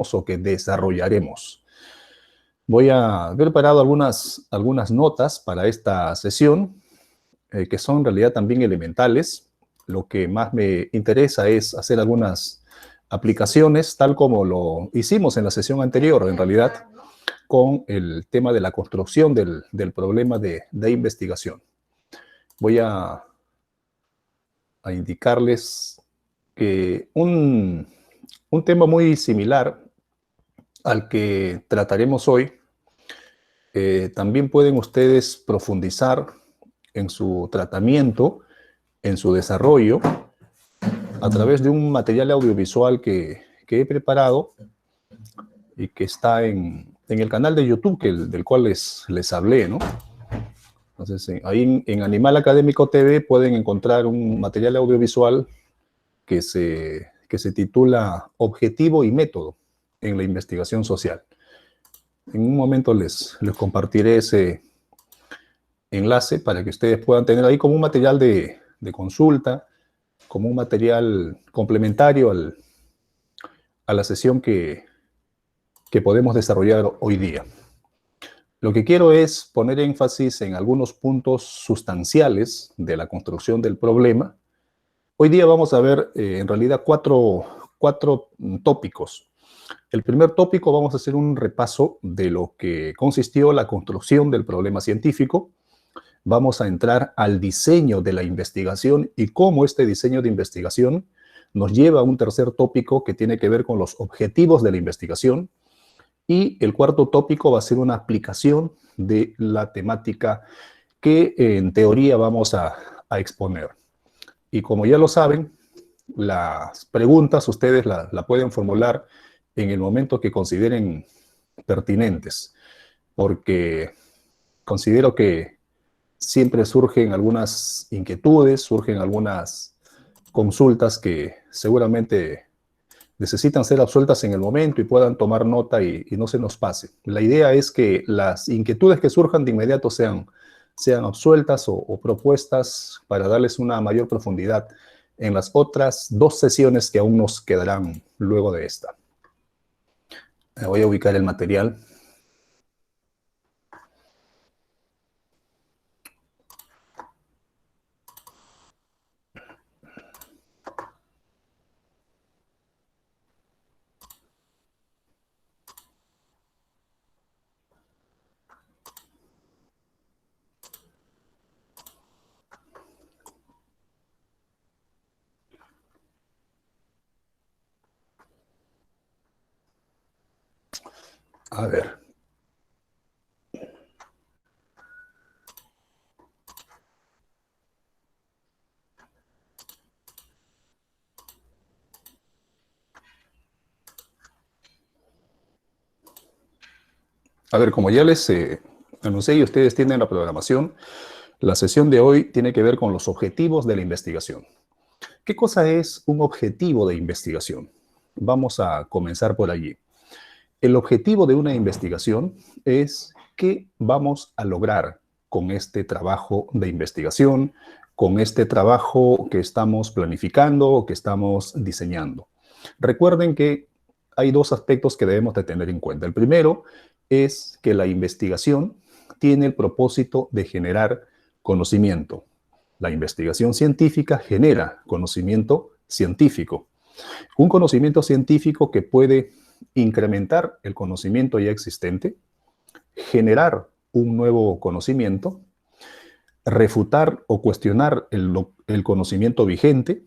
o que desarrollaremos. Voy a ver preparado algunas notas para esta sesión, que son en realidad también elementales. Lo que más me interesa es hacer algunas aplicaciones, tal como lo hicimos en la sesión anterior, en realidad, con el tema de la construcción del problema de investigación. Voy a indicarles que un tema muy similar al que trataremos hoy, también pueden ustedes profundizar en su tratamiento, en su desarrollo, a través de un material audiovisual que he preparado y que está en el canal de YouTube del cual les hablé, ¿no? Entonces, ahí en Animal Académico TV pueden encontrar un material audiovisual que se titula Objetivo y Método en la Investigación Social. En un momento les compartiré ese enlace para que ustedes puedan tener ahí como un material de consulta, como un material complementario a la sesión que podemos desarrollar hoy día. Lo que quiero es poner énfasis en algunos puntos sustanciales de la construcción del problema. Hoy día vamos a ver en realidad cuatro tópicos. El primer tópico vamos a hacer un repaso de lo que consistió la construcción del problema científico. Vamos a entrar al diseño de la investigación y cómo este diseño de investigación nos lleva a un tercer tópico que tiene que ver con los objetivos de la investigación. Y el cuarto tópico va a ser una aplicación de la temática que en teoría vamos a exponer. Y como ya lo saben, las preguntas ustedes la pueden formular en el momento que consideren pertinentes, porque considero que siempre surgen algunas inquietudes, surgen algunas consultas que seguramente necesitan ser absueltas en el momento y puedan tomar nota y no se nos pase. La idea es que las inquietudes que surjan de inmediato sean absueltas o propuestas para darles una mayor profundidad en las otras dos sesiones que aún nos quedarán luego de esta. Voy a ubicar el material. A ver. A ver, como ya les anuncié y ustedes tienen la programación, la sesión de hoy tiene que ver con los objetivos de la investigación. ¿Qué cosa es un objetivo de investigación? Vamos a comenzar por allí. El objetivo de una investigación es qué vamos a lograr con este trabajo de investigación, con este trabajo que estamos planificando o que estamos diseñando. Recuerden que hay dos aspectos que debemos de tener en cuenta. El primero es que la investigación tiene el propósito de generar conocimiento. La investigación científica genera conocimiento científico. Un conocimiento científico que puede incrementar el conocimiento ya existente, generar un nuevo conocimiento, refutar o cuestionar el conocimiento vigente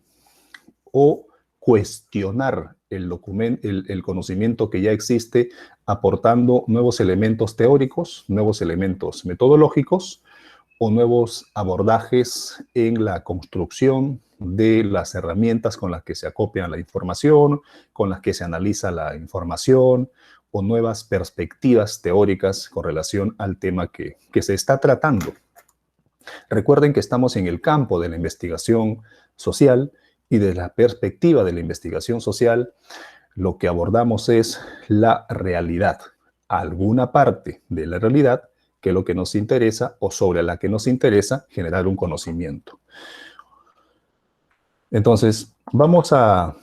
o cuestionar el conocimiento que ya existe, aportando nuevos elementos teóricos, nuevos elementos metodológicos o nuevos abordajes en la construcción de las herramientas con las que se acopia la información, con las que se analiza la información, o nuevas perspectivas teóricas con relación al tema que se está tratando. Recuerden que estamos en el campo de la investigación social y desde la perspectiva de la investigación social, lo que abordamos es la realidad, alguna parte de la realidad que es lo que nos interesa o sobre la que nos interesa generar un conocimiento. Entonces, vamos a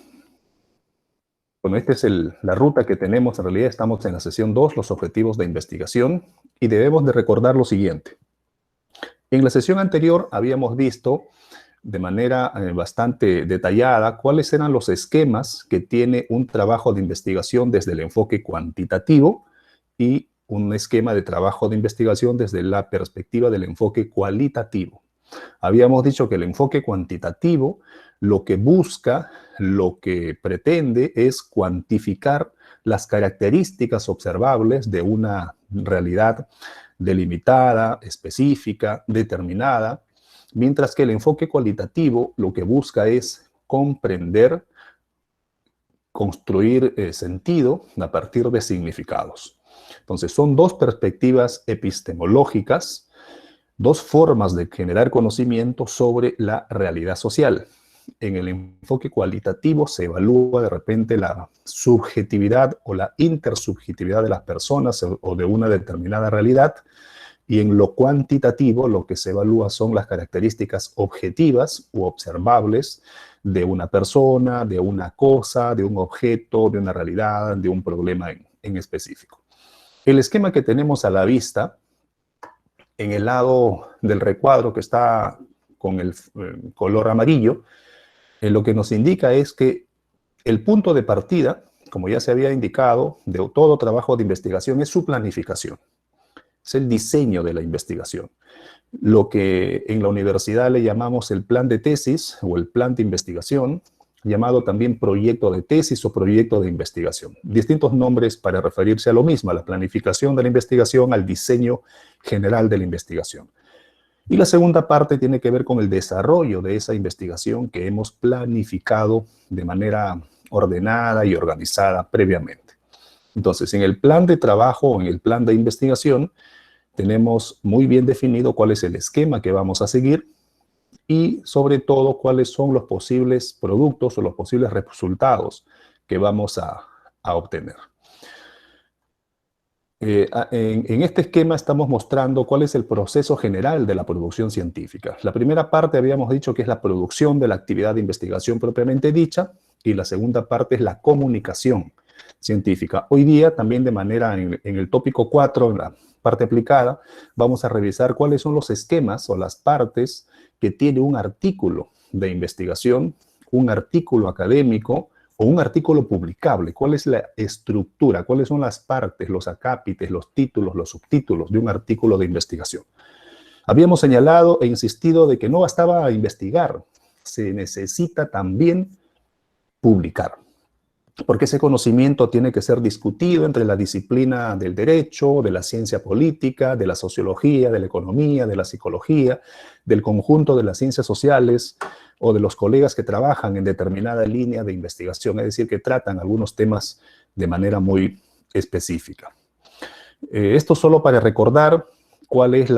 Bueno, esta es la ruta que tenemos. En realidad estamos en la sesión 2, los objetivos de investigación, y debemos de recordar lo siguiente. En la sesión anterior habíamos visto de manera bastante detallada cuáles eran los esquemas que tiene un trabajo de investigación desde el enfoque cuantitativo y un esquema de trabajo de investigación desde la perspectiva del enfoque cualitativo. Habíamos dicho que el enfoque cuantitativo lo que busca, lo que pretende es cuantificar las características observables de una realidad delimitada, específica, determinada, mientras que el enfoque cualitativo lo que busca es comprender, construir sentido a partir de significados. Entonces, son dos perspectivas epistemológicas, dos formas de generar conocimiento sobre la realidad social. En el enfoque cualitativo se evalúa de repente la subjetividad o la intersubjetividad de las personas o de una determinada realidad, y en lo cuantitativo lo que se evalúa son las características objetivas u observables de una persona, de una cosa, de un objeto, de una realidad, de un problema en específico. El esquema que tenemos a la vista en el lado del recuadro que está con el color amarillo, lo que nos indica es que el punto de partida, como ya se había indicado, de todo trabajo de investigación es su planificación. Es el diseño de la investigación. Lo que en la universidad le llamamos el plan de tesis o el plan de investigación, llamado también proyecto de tesis o proyecto de investigación. Distintos nombres para referirse a lo mismo, a la planificación de la investigación, al diseño general de la investigación. Y la segunda parte tiene que ver con el desarrollo de esa investigación que hemos planificado de manera ordenada y organizada previamente. Entonces, en el plan de trabajo, en el plan de investigación, tenemos muy bien definido cuál es el esquema que vamos a seguir y, sobre todo, cuáles son los posibles productos o los posibles resultados que vamos a obtener. En este esquema estamos mostrando cuál es el proceso general de la producción científica. La primera parte habíamos dicho que es la producción de la actividad de investigación propiamente dicha, y la segunda parte es la comunicación científica. Hoy día, también de manera en el tópico 4, en la parte aplicada, vamos a revisar cuáles son los esquemas o las partes que tiene un artículo de investigación, un artículo académico o un artículo publicable. ¿Cuál es la estructura? ¿Cuáles son las partes, los acápites, los títulos, los subtítulos de un artículo de investigación? Habíamos señalado e insistido de que no bastaba investigar, se necesita también publicar, porque ese conocimiento tiene que ser discutido entre la disciplina del derecho, de la ciencia política, de la sociología, de la economía, de la psicología, del conjunto de las ciencias sociales o de los colegas que trabajan en determinada línea de investigación, es decir, que tratan algunos temas de manera muy específica. Esto solo para recordar cuál es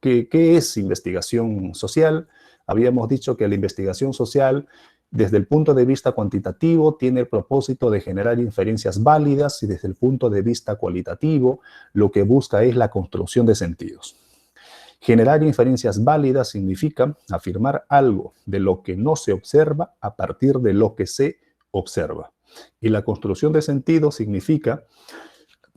qué es investigación social. Habíamos dicho que la investigación social, desde el punto de vista cuantitativo, tiene el propósito de generar inferencias válidas, y desde el punto de vista cualitativo, lo que busca es la construcción de sentidos. Generar inferencias válidas significa afirmar algo de lo que no se observa a partir de lo que se observa. Y la construcción de sentidos significa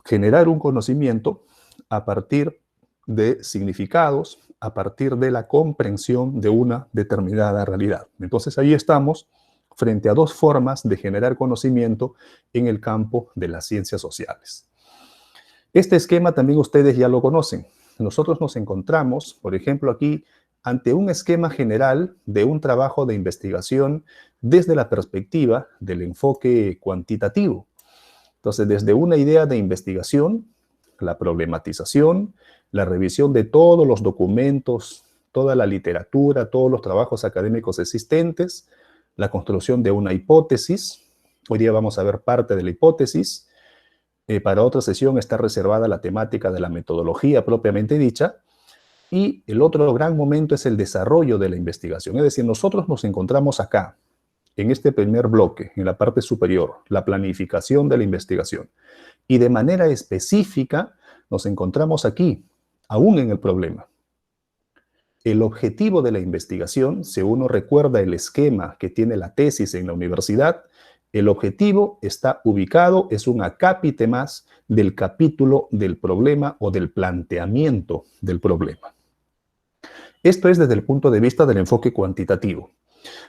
generar un conocimiento a partir de significados, a partir de la comprensión de una determinada realidad. Entonces ahí estamos frente a dos formas de generar conocimiento en el campo de las ciencias sociales. Este esquema también ustedes ya lo conocen. Nosotros nos encontramos, por ejemplo, aquí ante un esquema general de un trabajo de investigación desde la perspectiva del enfoque cuantitativo. Entonces, desde una idea de investigación, la problematización, la revisión de todos los documentos, toda la literatura, todos los trabajos académicos existentes, la construcción de una hipótesis. Hoy día vamos a ver parte de la hipótesis. Para otra sesión está reservada la temática de la metodología propiamente dicha. Y el otro gran momento es el desarrollo de la investigación. Es decir, nosotros nos encontramos acá, en este primer bloque, en la parte superior, la planificación de la investigación. Y de manera específica nos encontramos aquí, aún en el problema. El objetivo de la investigación, si uno recuerda el esquema que tiene la tesis en la universidad, El objetivo está ubicado, es un acápite más del capítulo del problema o del planteamiento del problema. Esto es desde el punto de vista del enfoque cuantitativo.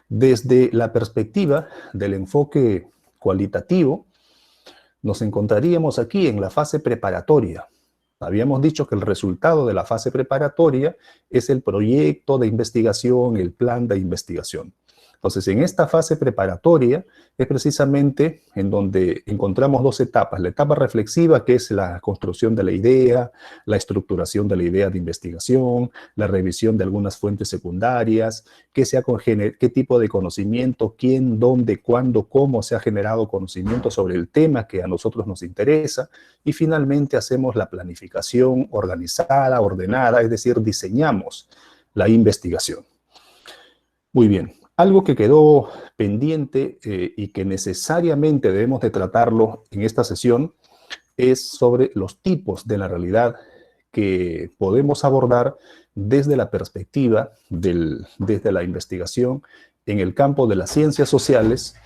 Desde la perspectiva del enfoque cualitativo, nos encontraríamos aquí en la fase preparatoria. Habíamos dicho que el resultado de la fase preparatoria es el proyecto de investigación, el plan de investigación. Entonces, en esta fase preparatoria es precisamente en donde encontramos dos etapas. La etapa reflexiva, que es la construcción de la idea, la estructuración de la idea de investigación, la revisión de algunas fuentes secundarias, qué tipo de conocimiento, quién, dónde, cuándo, cómo se ha generado conocimiento sobre el tema que a nosotros nos interesa. Y finalmente hacemos la planificación organizada, ordenada, es decir, diseñamos la investigación. Muy bien. Algo que quedó pendiente y que necesariamente debemos de tratarlo en esta sesión es sobre los tipos de la realidad que podemos abordar desde la perspectiva desde la investigación en el campo de las ciencias sociales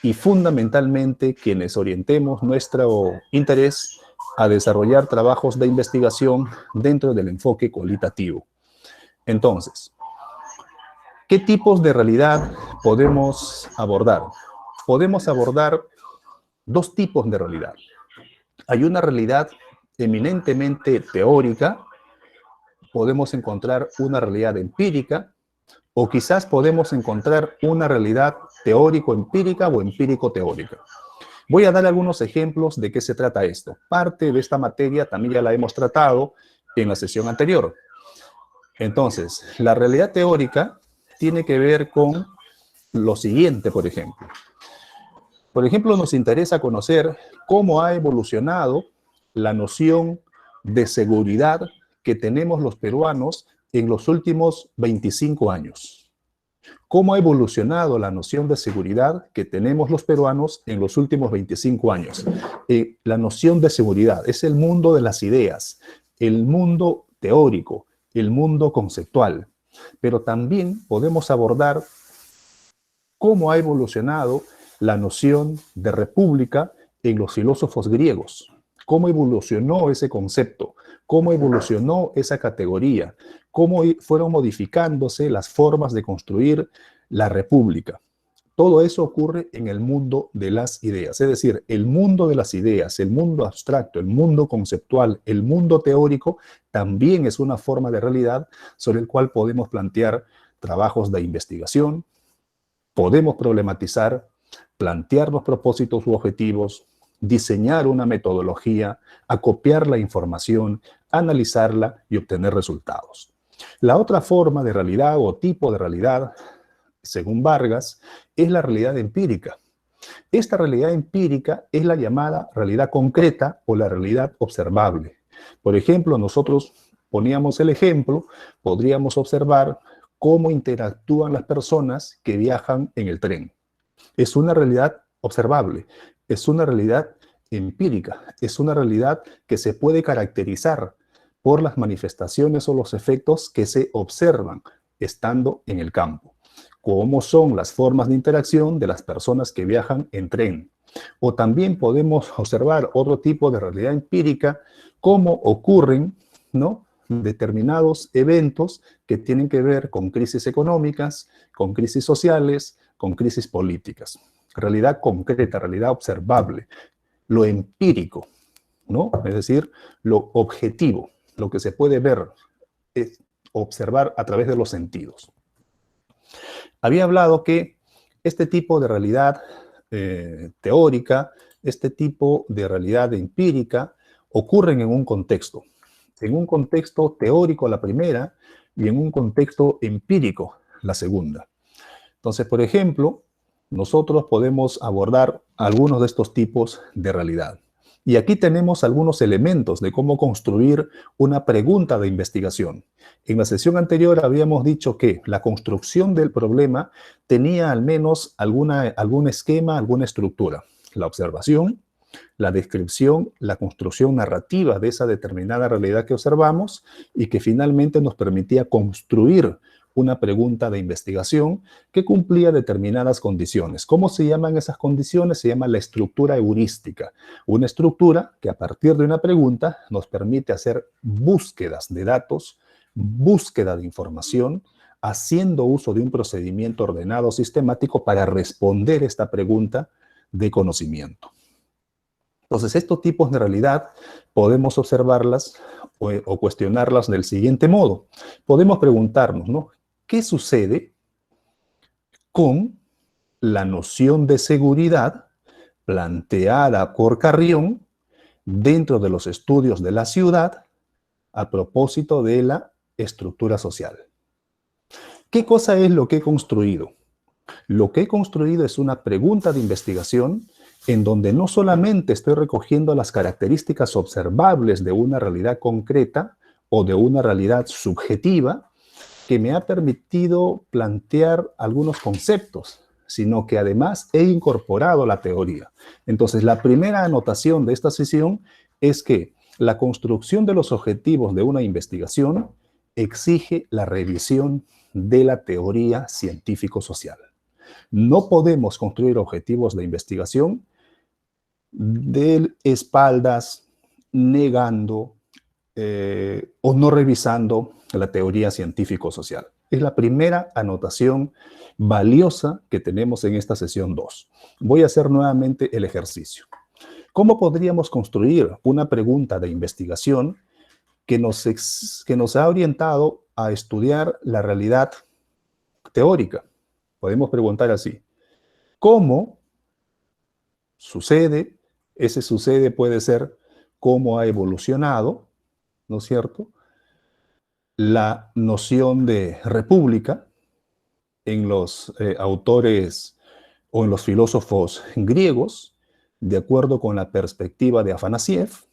y fundamentalmente quienes orientemos nuestro interés a desarrollar trabajos de investigación dentro del enfoque cualitativo. Entonces, ¿qué tipos de realidad podemos abordar? Podemos abordar dos tipos de realidad. Hay una realidad eminentemente teórica, podemos encontrar una realidad empírica, o quizás podemos encontrar una realidad teórico-empírica o empírico-teórica. Voy a dar algunos ejemplos de qué se trata esto. Parte de esta materia también ya la hemos tratado en la sesión anterior. Entonces, la realidad teórica tiene que ver con lo siguiente, por ejemplo. Por ejemplo, nos interesa conocer cómo ha evolucionado la noción de seguridad que tenemos los peruanos en los últimos 25 años. ¿Cómo ha evolucionado la noción de seguridad que tenemos los peruanos en los últimos 25 años? La noción de seguridad es el mundo de las ideas, el mundo teórico, el mundo conceptual. Pero también podemos abordar cómo ha evolucionado la noción de república en los filósofos griegos. Cómo evolucionó ese concepto, cómo evolucionó esa categoría, cómo fueron modificándose las formas de construir la república. Todo eso ocurre en el mundo de las ideas, es decir, el mundo de las ideas, el mundo abstracto, el mundo conceptual, el mundo teórico, también es una forma de realidad sobre el cual podemos plantear trabajos de investigación, podemos problematizar, plantearnos propósitos u objetivos, diseñar una metodología, acopiar la información, analizarla y obtener resultados. La otra forma de realidad o tipo de realidad, según Vargas, es la realidad empírica. Esta realidad empírica es la llamada realidad concreta o la realidad observable. Por ejemplo, nosotros poníamos el ejemplo, podríamos observar cómo interactúan las personas que viajan en el tren. Es una realidad observable, es una realidad empírica, es una realidad que se puede caracterizar por las manifestaciones o los efectos que se observan estando en el campo. Cómo son las formas de interacción de las personas que viajan en tren. O también podemos observar otro tipo de realidad empírica, cómo ocurren, ¿no?, determinados eventos que tienen que ver con crisis económicas, con crisis sociales, con crisis políticas. Realidad concreta, realidad observable. Lo empírico, ¿no? Es decir, lo objetivo, lo que se puede ver, es observar a través de los sentidos. Había hablado que este tipo de realidad teórica, este tipo de realidad empírica, ocurren en un contexto teórico la primera y en un contexto empírico la segunda. Entonces, por ejemplo, nosotros podemos abordar algunos de estos tipos de realidad. Y aquí tenemos algunos elementos de cómo construir una pregunta de investigación. En la sesión anterior habíamos dicho que la construcción del problema tenía al menos algún esquema, alguna estructura. La observación, la descripción, la construcción narrativa de esa determinada realidad que observamos y que finalmente nos permitía construir una pregunta de investigación que cumplía determinadas condiciones. ¿Cómo se llaman esas condiciones? Se llama la estructura heurística. Una estructura que a partir de una pregunta nos permite hacer búsquedas de datos, búsqueda de información, haciendo uso de un procedimiento ordenado sistemático para responder esta pregunta de conocimiento. Entonces, estos tipos de realidad podemos observarlas o cuestionarlas del siguiente modo. Podemos preguntarnos, ¿no? ¿Qué sucede con la noción de seguridad planteada por Carrión dentro de los estudios de la ciudad a propósito de la estructura social? ¿Qué cosa es lo que he construido? Lo que he construido es una pregunta de investigación en donde no solamente estoy recogiendo las características observables de una realidad concreta o de una realidad subjetiva que me ha permitido plantear algunos conceptos, sino que además he incorporado la teoría. Entonces, la primera anotación de esta sesión es que la construcción de los objetivos de una investigación exige la revisión de la teoría científico-social. No podemos construir objetivos de investigación de espaldas, negando o no revisando la teoría científico-social. Es la primera anotación valiosa que tenemos en esta sesión 2. Voy a hacer nuevamente el ejercicio. ¿Cómo podríamos construir una pregunta de investigación que nos ha orientado a estudiar la realidad teórica? Podemos preguntar así: ¿cómo sucede? Ese sucede puede ser cómo ha evolucionado, ¿no es cierto?, la noción de república en los autores o en los filósofos griegos, de acuerdo con la perspectiva de Afanasieff,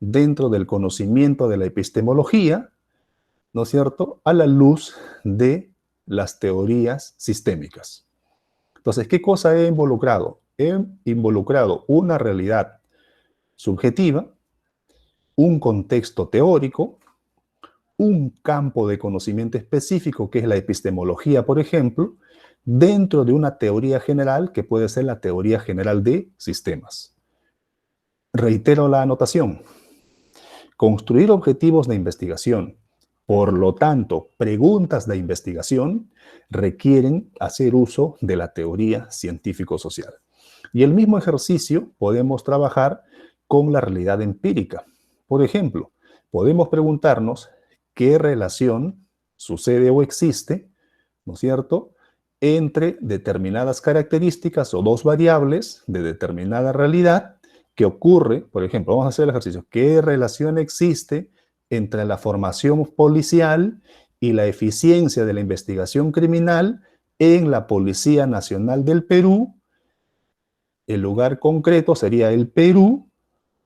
dentro del conocimiento de la epistemología, ¿no es cierto?, a la luz de las teorías sistémicas. Entonces, ¿qué cosa he involucrado? He involucrado una realidad subjetiva, un contexto teórico, un campo de conocimiento específico, que es la epistemología, por ejemplo, dentro de una teoría general que puede ser la teoría general de sistemas. Reitero la anotación. Construir objetivos de investigación, por lo tanto, preguntas de investigación, requieren hacer uso de la teoría científico-social. Y el mismo ejercicio podemos trabajar con la realidad empírica. Por ejemplo, podemos preguntarnos qué relación sucede o existe, ¿no es cierto?, entre determinadas características o dos variables de determinada realidad que ocurre. Por ejemplo, vamos a hacer el ejercicio. ¿Qué relación existe entre la formación policial y la eficiencia de la investigación criminal en la Policía Nacional del Perú? El lugar concreto sería el Perú,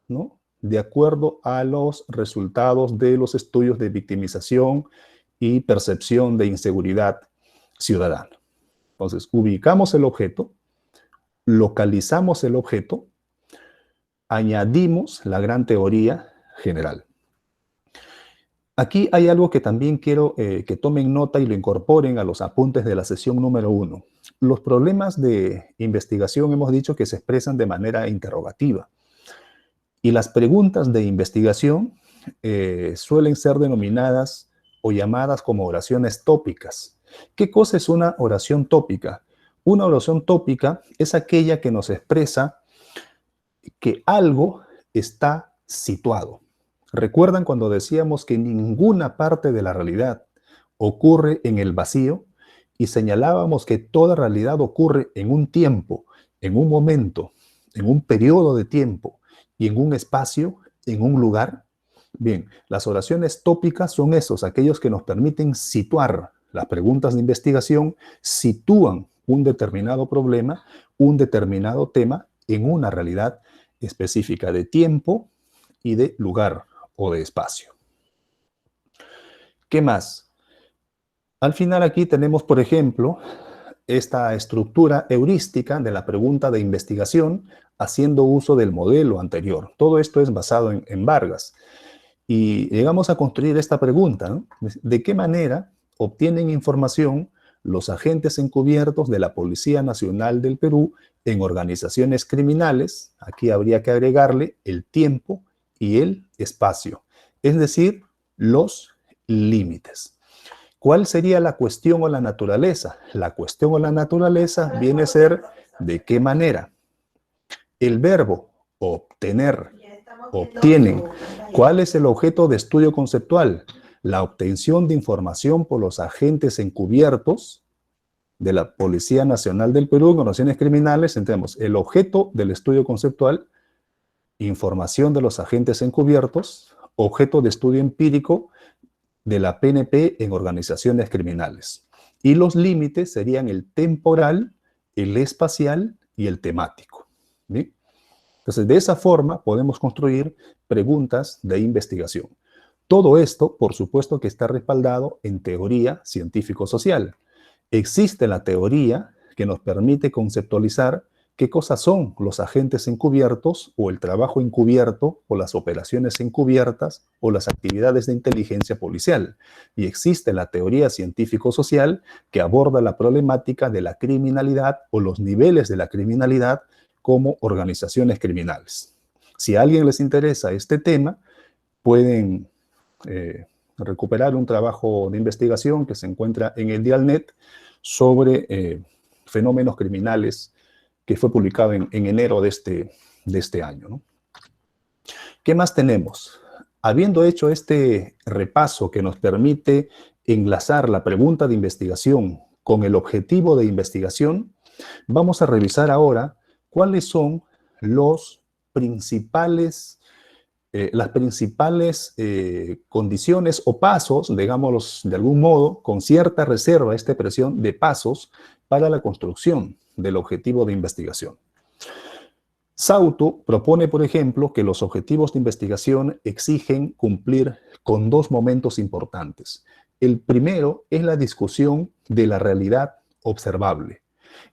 ¿no?, de acuerdo a los resultados de los estudios de victimización y percepción de inseguridad ciudadana. Entonces, ubicamos el objeto, localizamos el objeto, añadimos la gran teoría general. Aquí hay algo que también quiero que tomen nota y lo incorporen a los apuntes de la sesión número 1. Los problemas de investigación hemos dicho que se expresan de manera interrogativa. Y las preguntas de investigación suelen ser denominadas o llamadas como oraciones tópicas. ¿Qué cosa es una oración tópica? Una oración tópica es aquella que nos expresa que algo está situado. ¿Recuerdan cuando decíamos que ninguna parte de la realidad ocurre en el vacío? Y señalábamos que toda realidad ocurre en un tiempo, en un momento, en un periodo de tiempo y en un espacio, en un lugar. Bien, las oraciones tópicas son aquellos que nos permiten situar. Las preguntas de investigación sitúan un determinado problema, un determinado tema en una realidad específica de tiempo y de lugar o de espacio. ¿Qué más? Al final aquí tenemos, por ejemplo, esta estructura heurística de la pregunta de investigación haciendo uso del modelo anterior. Todo esto es basado en Vargas. Y llegamos a construir esta pregunta, ¿no? ¿De qué manera obtienen información los agentes encubiertos de la Policía Nacional del Perú en organizaciones criminales. Aquí habría que agregarle el tiempo y el espacio, es decir, los límites. ¿Cuál sería la cuestión o la naturaleza? La cuestión o la naturaleza viene a ser ¿de qué manera? El verbo obtener, obtienen. ¿Cuál es el objeto de estudio conceptual? La obtención de información por los agentes encubiertos de la Policía Nacional del Perú en organizaciones criminales. Tenemos el objeto del estudio conceptual, información de los agentes encubiertos, objeto de estudio empírico de la PNP en organizaciones criminales. Y los límites serían el temporal, el espacial y el temático. ¿Bien? Entonces, de esa forma podemos construir preguntas de investigación. Todo esto, por supuesto, que está respaldado en teoría científico-social. Existe la teoría que nos permite conceptualizar qué cosas son los agentes encubiertos o el trabajo encubierto o las operaciones encubiertas o las actividades de inteligencia policial. Y existe la teoría científico-social que aborda la problemática de la criminalidad o los niveles de la criminalidad como organizaciones criminales. Si a alguien les interesa este tema, pueden recuperar un trabajo de investigación que se encuentra en el Dialnet sobre fenómenos criminales que fue publicado en enero de este año, ¿no? ¿Qué más tenemos? Habiendo hecho este repaso que nos permite enlazar la pregunta de investigación con el objetivo de investigación, vamos a revisar ahora cuáles son las principales condiciones o pasos, digámoslos de algún modo, con cierta reserva esta expresión de pasos para la construcción del objetivo de investigación. Sauto propone, por ejemplo, que los objetivos de investigación exigen cumplir con dos momentos importantes. El primero es la discusión de la realidad observable.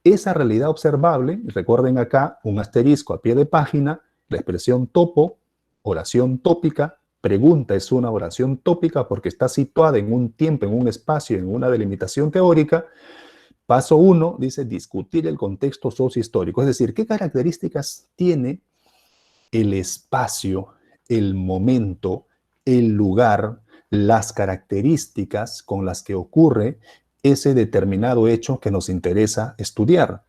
Esa realidad observable, recuerden acá un asterisco a pie de página, la expresión topo, oración tópica. Pregunta es una oración tópica porque está situada en un tiempo, en un espacio, en una delimitación teórica. Paso 1 dice discutir el contexto sociohistórico, es decir, qué características tiene el espacio, el momento, el lugar, las características con las que ocurre ese determinado hecho que nos interesa estudiar.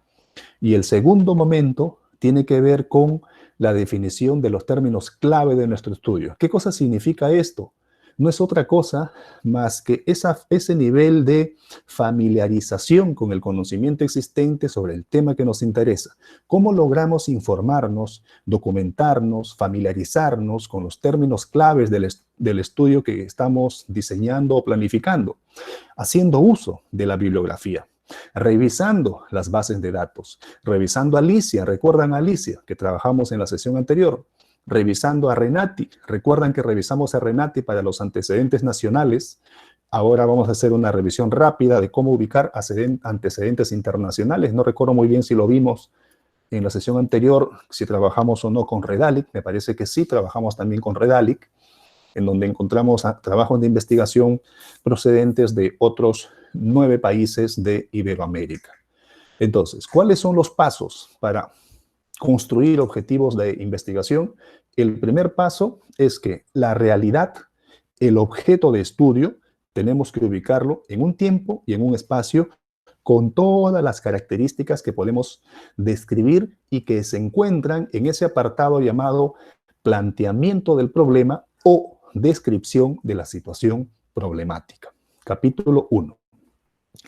Y el segundo momento tiene que ver con la definición de los términos clave de nuestro estudio. ¿Qué cosa significa esto? No es otra cosa más que ese nivel de familiarización con el conocimiento existente sobre el tema que nos interesa. ¿Cómo logramos informarnos, documentarnos, familiarizarnos con los términos claves del estudio que estamos diseñando o planificando? Haciendo uso de la bibliografía, revisando las bases de datos, revisando a Alicia, recuerdan a Alicia que trabajamos en la sesión anterior, revisando a Renati, recuerdan que revisamos a Renati para los antecedentes nacionales. Ahora vamos a hacer una revisión rápida de cómo ubicar antecedentes internacionales. No recuerdo muy bien si lo vimos en la sesión anterior, si trabajamos o no con Redalic. Me parece que sí, trabajamos también con Redalic, en donde encontramos trabajos de investigación procedentes de otros 9 países de Iberoamérica. Entonces, ¿cuáles son los pasos para construir objetivos de investigación? El primer paso es que la realidad, el objeto de estudio, tenemos que ubicarlo en un tiempo y en un espacio con todas las características que podemos describir y que se encuentran en ese apartado llamado planteamiento del problema o descripción de la situación problemática. Capítulo 1.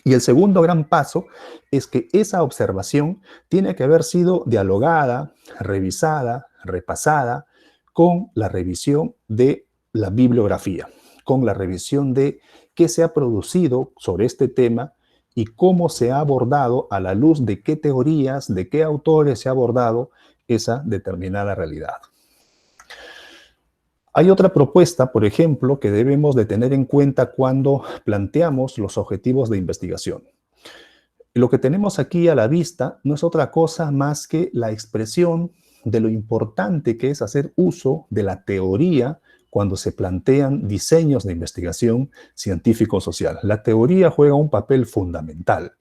Y el segundo gran paso es que esa observación tiene que haber sido dialogada, revisada, repasada con la revisión de la bibliografía, con la revisión de qué se ha producido sobre este tema y cómo se ha abordado a la luz de qué teorías, de qué autores se ha abordado esa determinada realidad. Hay otra propuesta, por ejemplo, que debemos de tener en cuenta cuando planteamos los objetivos de investigación. Lo que tenemos aquí a la vista no es otra cosa más que la expresión de lo importante que es hacer uso de la teoría cuando se plantean diseños de investigación científico-social. La teoría juega un papel fundamental.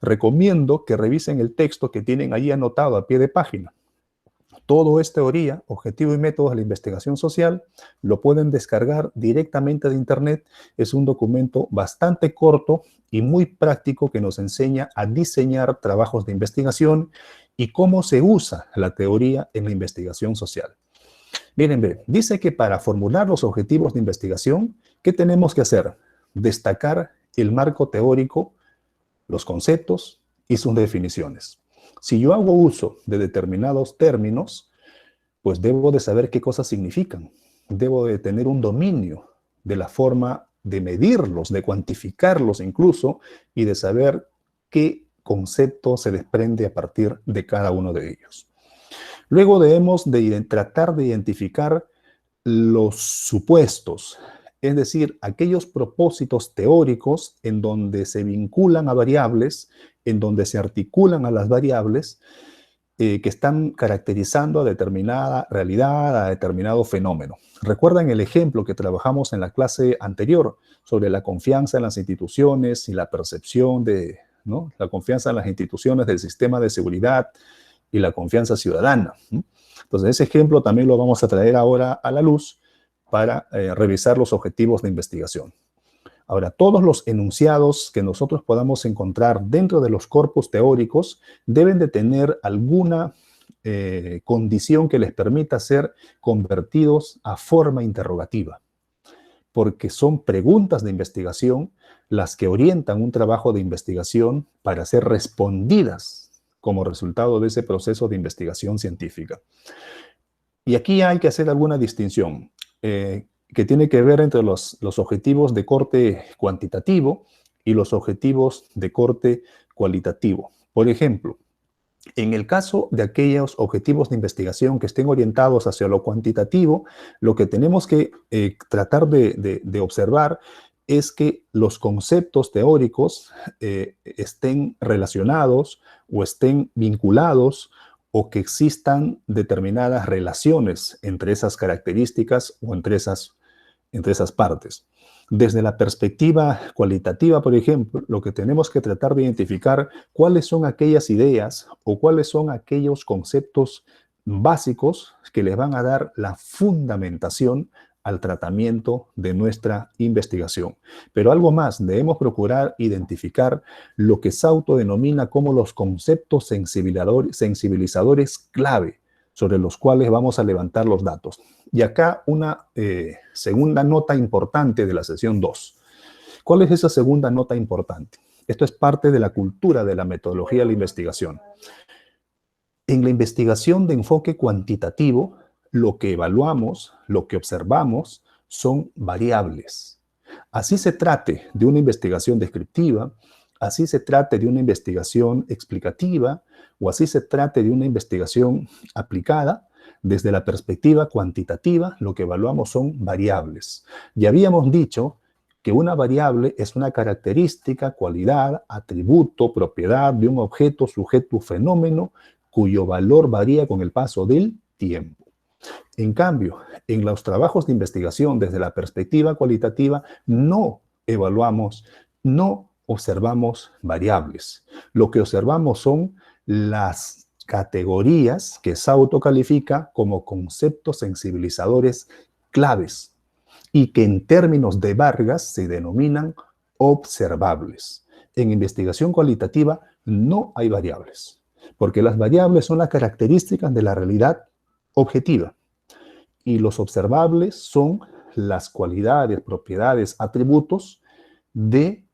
Recomiendo que revisen el texto que tienen ahí anotado a pie de página. Todo es teoría, objetivo y métodos de la investigación social. Lo pueden descargar directamente de internet. Es un documento bastante corto y muy práctico que nos enseña a diseñar trabajos de investigación y cómo se usa la teoría en la investigación social. Miren, dice que para formular los objetivos de investigación, ¿qué tenemos que hacer? Destacar el marco teórico, los conceptos y sus definiciones. Si yo hago uso de determinados términos, pues debo de saber qué cosas significan. Debo de tener un dominio de la forma de medirlos, de cuantificarlos incluso, y de saber qué concepto se desprende a partir de cada uno de ellos. Luego debemos de tratar de identificar los supuestos, es decir, aquellos propósitos teóricos en donde se vinculan a variables, en donde se articulan a las variables que están caracterizando a determinada realidad, a determinado fenómeno. ¿Recuerdan el ejemplo que trabajamos en la clase anterior sobre la confianza en las instituciones y la percepción de, ¿no?, la confianza en las instituciones del sistema de seguridad y la confianza ciudadana? Entonces, ese ejemplo también lo vamos a traer ahora a la luz para revisar los objetivos de investigación. Ahora, todos los enunciados que nosotros podamos encontrar dentro de los corpus teóricos deben de tener alguna condición que les permita ser convertidos a forma interrogativa, porque son preguntas de investigación las que orientan un trabajo de investigación para ser respondidas como resultado de ese proceso de investigación científica. Y aquí hay que hacer alguna distinción que tiene que ver entre los objetivos de corte cuantitativo y los objetivos de corte cualitativo. Por ejemplo, en el caso de aquellos objetivos de investigación que estén orientados hacia lo cuantitativo, lo que tenemos que tratar de observar es que los conceptos teóricos estén relacionados o estén vinculados o que existan determinadas relaciones entre esas características o entre esas partes. Desde la perspectiva cualitativa, por ejemplo, lo que tenemos que tratar de identificar cuáles son aquellas ideas o cuáles son aquellos conceptos básicos que les van a dar la fundamentación al tratamiento de nuestra investigación. Pero algo más, debemos procurar identificar lo que se autodenomina como los conceptos sensibilizadores clave sobre los cuales vamos a levantar los datos. Y acá una segunda nota importante de la sesión 2. ¿Cuál es esa segunda nota importante? Esto es parte de la cultura de la metodología de la investigación. En la investigación de enfoque cuantitativo, lo que evaluamos, lo que observamos, son variables. Así se trate de una investigación descriptiva, así se trate de una investigación explicativa, o así se trate de una investigación aplicada, desde la perspectiva cuantitativa, lo que evaluamos son variables. Ya habíamos dicho que una variable es una característica, cualidad, atributo, propiedad de un objeto, sujeto, fenómeno, cuyo valor varía con el paso del tiempo. En cambio, en los trabajos de investigación desde la perspectiva cualitativa, no evaluamos, no observamos variables. Lo que observamos son las categorías que se autocalifica como conceptos sensibilizadores claves y que en términos de Vargas se denominan observables. En investigación cualitativa no hay variables, porque las variables son las características de la realidad objetiva y los observables son las cualidades, propiedades, atributos de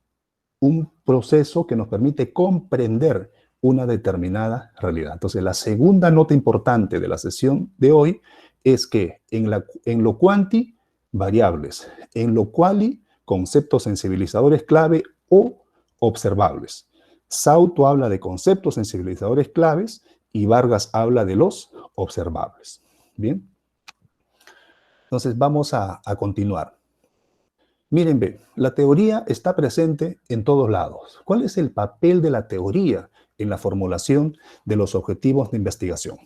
un proceso que nos permite comprender una determinada realidad. Entonces, la segunda nota importante de la sesión de hoy es que en lo cuanti, variables, en lo quali, conceptos sensibilizadores clave o observables. Sauto habla de conceptos sensibilizadores claves y Vargas habla de los observables. Bien. Entonces, vamos a continuar. Miren, ve, la teoría está presente en todos lados. ¿Cuál es el papel de la teoría en la formulación de los objetivos de investigación?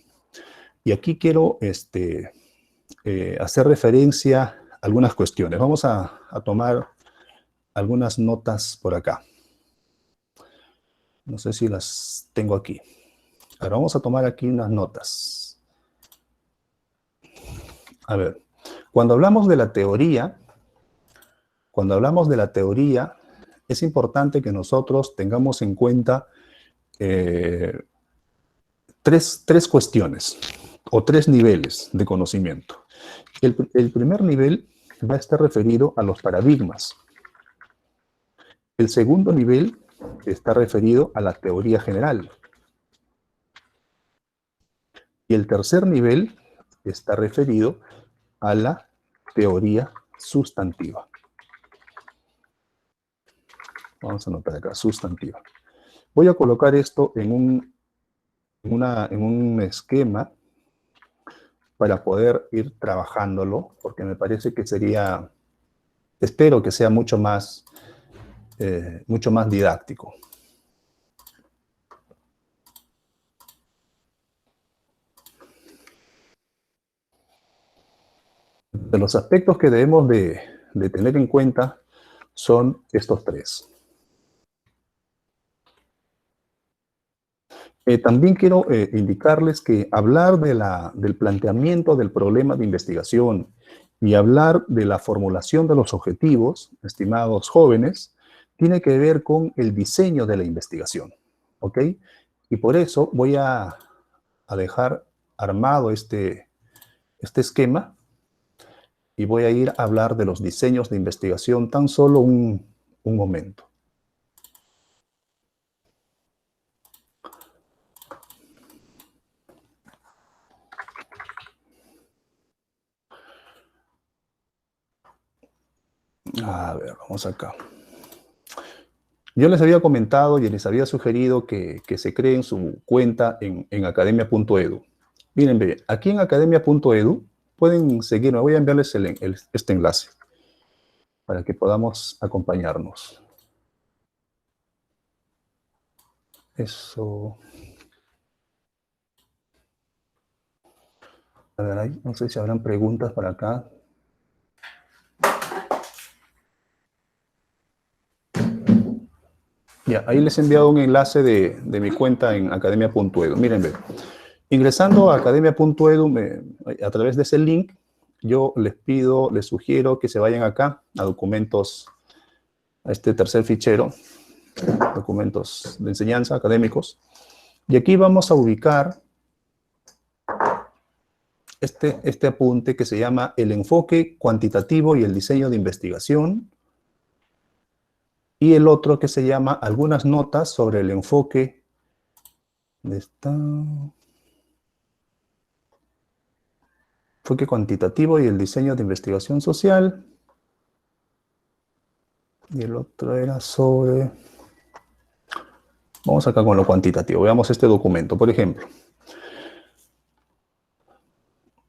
Y aquí quiero hacer referencia algunas cuestiones. Vamos a tomar algunas notas por acá. No sé si las tengo aquí. Ahora vamos a tomar aquí unas notas. A ver, cuando hablamos de la teoría, es importante que nosotros tengamos en cuenta tres cuestiones o tres niveles de conocimiento. El primer nivel va a estar referido a los paradigmas. El segundo nivel está referido a la teoría general. Y el tercer nivel está referido a la teoría sustantiva. Vamos a anotar acá, sustantiva. Voy a colocar esto en un esquema para poder ir trabajándolo, porque me parece que sería, espero que sea mucho más didáctico. De los aspectos que debemos de tener en cuenta son estos tres. También quiero indicarles que hablar del planteamiento del problema de investigación y hablar de la formulación de los objetivos, estimados jóvenes, tiene que ver con el diseño de la investigación, ¿ok? Y por eso voy a dejar armado este esquema y voy a ir a hablar de los diseños de investigación tan solo un momento. A ver, vamos acá. Yo les había comentado y les había sugerido que se creen su cuenta en academia.edu. Miren, bien, aquí en academia.edu pueden seguirme. Voy a enviarles este enlace para que podamos acompañarnos. Eso. A ver, ahí, no sé si habrán preguntas para acá. Ya, ahí les he enviado un enlace de mi cuenta en academia.edu. Miren, bien. Ingresando a academia.edu, a través de ese link, yo les sugiero que se vayan acá a documentos, a este tercer fichero, documentos de enseñanza académicos. Y aquí vamos a ubicar este apunte que se llama el enfoque cuantitativo y el diseño de investigación. Y el otro que se llama algunas notas sobre el enfoque. ¿Dónde está? Enfoque cuantitativo y el diseño de investigación social. Y el otro era sobre... Vamos acá con lo cuantitativo. Veamos este documento, por ejemplo.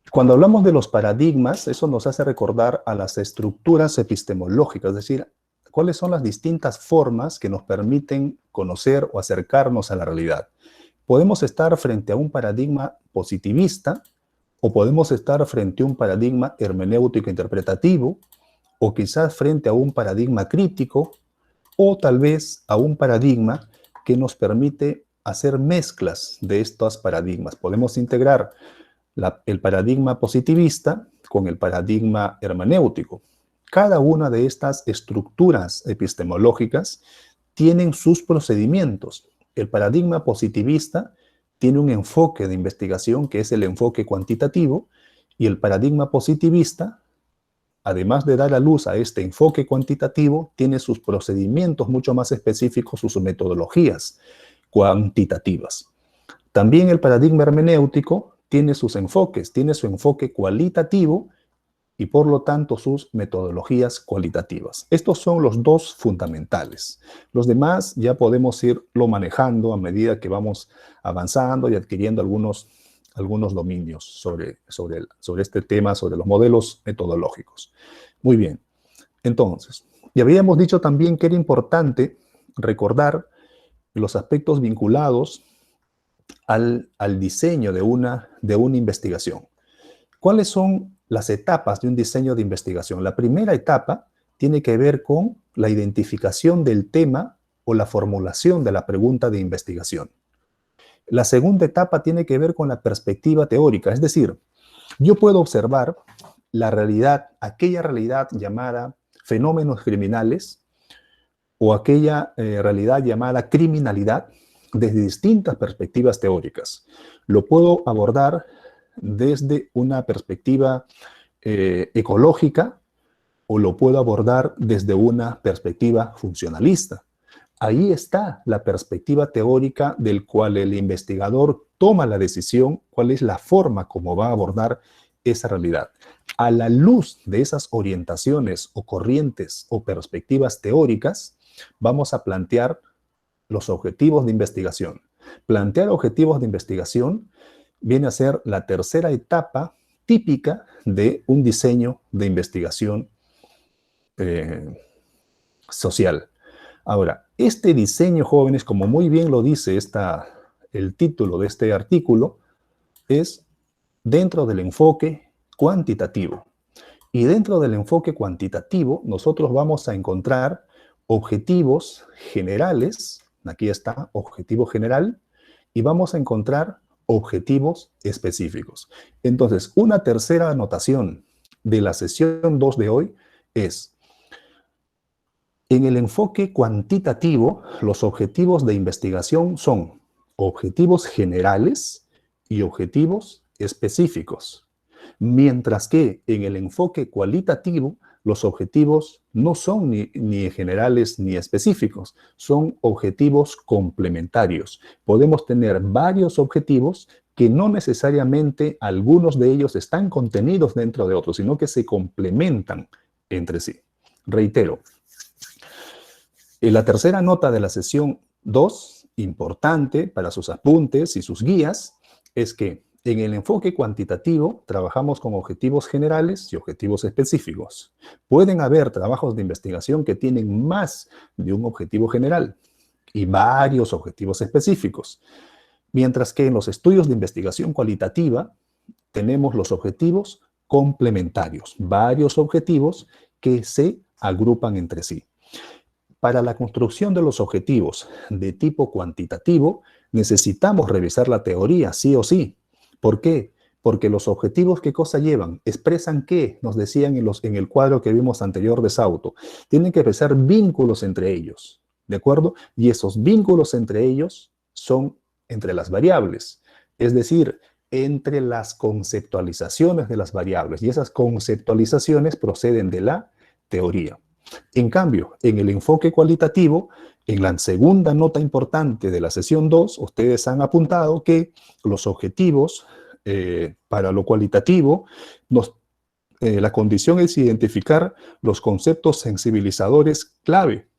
Cuando hablamos de los paradigmas, eso nos hace recordar a las estructuras epistemológicas, es decir, cuáles son las distintas formas que nos permiten conocer o acercarnos a la realidad. Podemos estar frente a un paradigma positivista, o podemos estar frente a un paradigma hermenéutico interpretativo, o quizás frente a un paradigma crítico, o tal vez a un paradigma que nos permite hacer mezclas de estos paradigmas. Podemos integrar el paradigma positivista con el paradigma hermenéutico. Cada una de estas estructuras epistemológicas tienen sus procedimientos. El paradigma positivista tiene un enfoque de investigación que es el enfoque cuantitativo, y el paradigma positivista, además de dar a luz a este enfoque cuantitativo, tiene sus procedimientos mucho más específicos, sus metodologías cuantitativas. También el paradigma hermenéutico tiene sus enfoques, tiene su enfoque cualitativo y por lo tanto sus metodologías cualitativas. Estos son los dos fundamentales. Los demás ya podemos irlo manejando a medida que vamos avanzando y adquiriendo algunos dominios sobre este tema, sobre los modelos metodológicos. Muy bien. Entonces, ya habíamos dicho también que era importante recordar los aspectos vinculados al diseño de una investigación. ¿Cuáles son las etapas de un diseño de investigación. La primera etapa tiene que ver con la identificación del tema o la formulación de la pregunta de investigación. La segunda etapa tiene que ver con la perspectiva teórica, es decir, yo puedo observar la realidad, aquella realidad llamada fenómenos criminales o aquella realidad llamada criminalidad desde distintas perspectivas teóricas. Lo puedo abordar desde una perspectiva ecológica o lo puedo abordar desde una perspectiva funcionalista. Ahí está la perspectiva teórica del cual el investigador toma la decisión, cuál es la forma como va a abordar esa realidad. A la luz de esas orientaciones o corrientes o perspectivas teóricas, vamos a plantear los objetivos de investigación. Plantear objetivos de investigación viene a ser la tercera etapa típica de un diseño de investigación social. Ahora, este diseño, jóvenes, como muy bien lo dice el título de este artículo, es dentro del enfoque cuantitativo. Y dentro del enfoque cuantitativo, nosotros vamos a encontrar objetivos generales, aquí está, objetivo general, y vamos a encontrar objetivos específicos. Entonces, una tercera anotación de la sesión 2 de hoy es: en el enfoque cuantitativo, los objetivos de investigación son objetivos generales y objetivos específicos, mientras que en el enfoque cualitativo, los objetivos no son ni generales ni específicos, son objetivos complementarios. Podemos tener varios objetivos que no necesariamente algunos de ellos están contenidos dentro de otros, sino que se complementan entre sí. Reitero, la tercera nota de la sesión 2, importante para sus apuntes y sus guías, es que en el enfoque cuantitativo trabajamos con objetivos generales y objetivos específicos. Pueden haber trabajos de investigación que tienen más de un objetivo general y varios objetivos específicos, mientras que en los estudios de investigación cualitativa tenemos los objetivos complementarios, varios objetivos que se agrupan entre sí. Para la construcción de los objetivos de tipo cuantitativo, necesitamos revisar la teoría, sí o sí. ¿Por qué? Porque los objetivos, ¿qué cosa llevan? Expresan qué, nos decían en el cuadro que vimos anterior de Sauto. Tienen que expresar vínculos entre ellos, ¿de acuerdo? Y esos vínculos entre ellos son entre las variables, es decir, entre las conceptualizaciones de las variables. Y esas conceptualizaciones proceden de la teoría. En cambio, en el enfoque cualitativo, en la segunda nota importante de la sesión 2, ustedes han apuntado que los objetivos para lo cualitativo, la condición es identificar los conceptos sensibilizadores clave.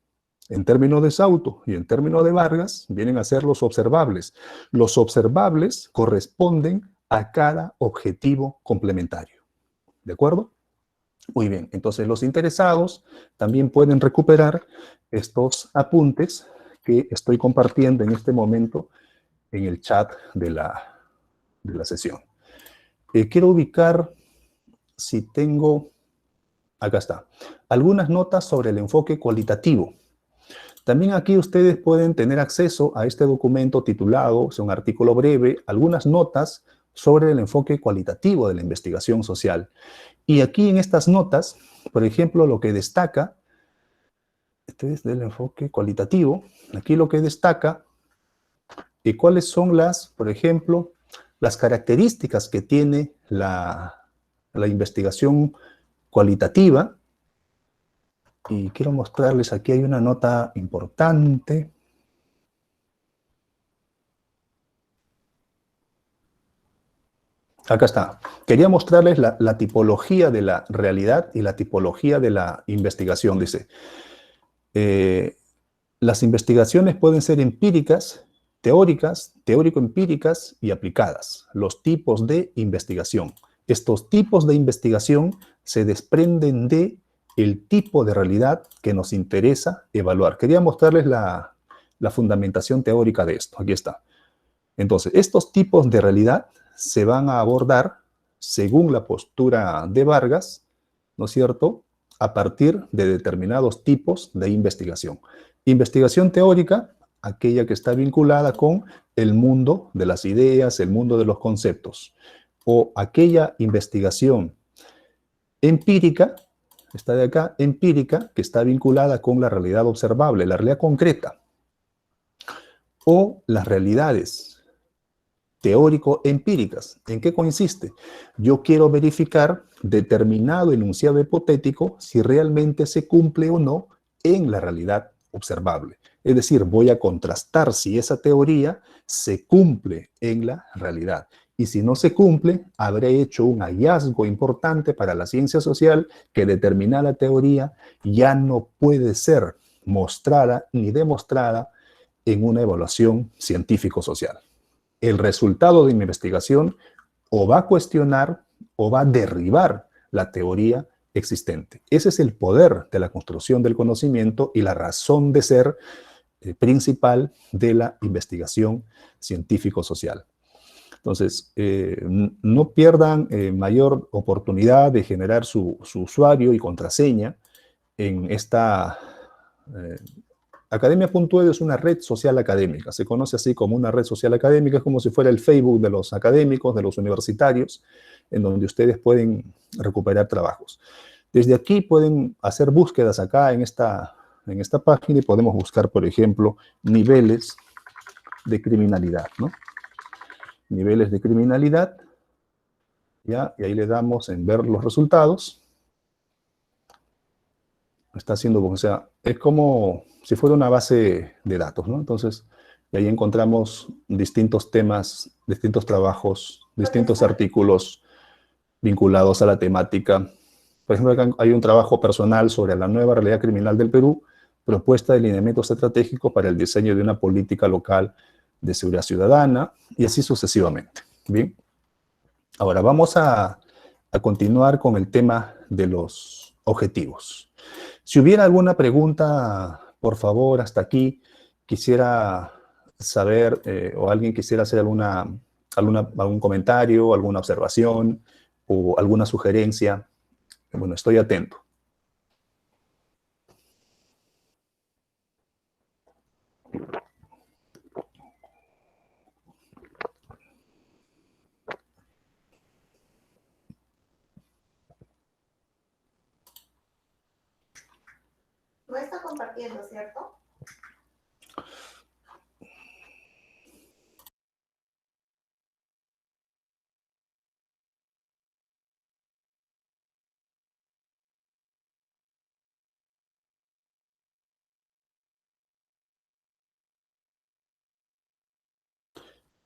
En términos de Sauto y en términos de Vargas, vienen a ser los observables. Los observables corresponden a cada objetivo complementario. ¿De acuerdo? Muy bien, entonces los interesados también pueden recuperar estos apuntes que estoy compartiendo en este momento en el chat de la sesión. Quiero ubicar, si tengo, acá está, algunas notas sobre el enfoque cualitativo. También aquí ustedes pueden tener acceso a este documento titulado, es un artículo breve, algunas notas sobre el enfoque cualitativo de la investigación social. Y aquí en estas notas, por ejemplo, lo que destaca, este es del enfoque cualitativo, aquí lo que destaca, y cuáles son por ejemplo, las características que tiene la investigación cualitativa. Y quiero mostrarles, aquí hay una nota importante. Acá está. Quería mostrarles la tipología de la realidad y la tipología de la investigación. Dice, las investigaciones pueden ser empíricas, teóricas, teórico-empíricas y aplicadas. Los tipos de investigación. Estos tipos de investigación se desprenden de el tipo de realidad que nos interesa evaluar. Quería mostrarles la fundamentación teórica de esto. Aquí está. Entonces, estos tipos de realidad se van a abordar según la postura de Vargas, ¿no es cierto?, a partir de determinados tipos de investigación. Investigación teórica, aquella que está vinculada con el mundo de las ideas, el mundo de los conceptos, o aquella investigación empírica, está de acá, empírica, que está vinculada con la realidad observable, la realidad concreta, o las realidades teórico-empíricas. ¿En qué consiste? Yo quiero verificar determinado enunciado hipotético si realmente se cumple o no en la realidad observable. Es decir, voy a contrastar si esa teoría se cumple en la realidad. Y si no se cumple, habré hecho un hallazgo importante para la ciencia social que determinada teoría ya no puede ser mostrada ni demostrada en una evaluación científico-social. El resultado de mi investigación o va a cuestionar o va a derribar la teoría existente. Ese es el poder de la construcción del conocimiento y la razón de ser principal de la investigación científico-social. Entonces, no pierdan mayor oportunidad de generar su usuario y contraseña en esta Academia.edu. Es una red social académica, se conoce así como una red social académica, es como si fuera el Facebook de los académicos, de los universitarios, en donde ustedes pueden recuperar trabajos. Desde aquí pueden hacer búsquedas acá en esta página y podemos buscar, por ejemplo, niveles de criminalidad, ¿no? Niveles de criminalidad, ¿ya? Y ahí le damos en ver los resultados. Está haciendo, o sea, es como si fuera una base de datos, ¿no? Entonces, ahí encontramos distintos temas, distintos trabajos, distintos artículos vinculados a la temática. Por ejemplo, acá hay un trabajo personal sobre la nueva realidad criminal del Perú, propuesta de lineamientos estratégicos para el diseño de una política local de seguridad ciudadana, y así sucesivamente. Bien. Ahora, vamos a continuar con el tema de los objetivos. Si hubiera alguna pregunta, por favor, hasta aquí, quisiera saber, o alguien quisiera hacer algún comentario, alguna observación o alguna sugerencia, bueno, estoy atento. No está compartiendo, ¿cierto?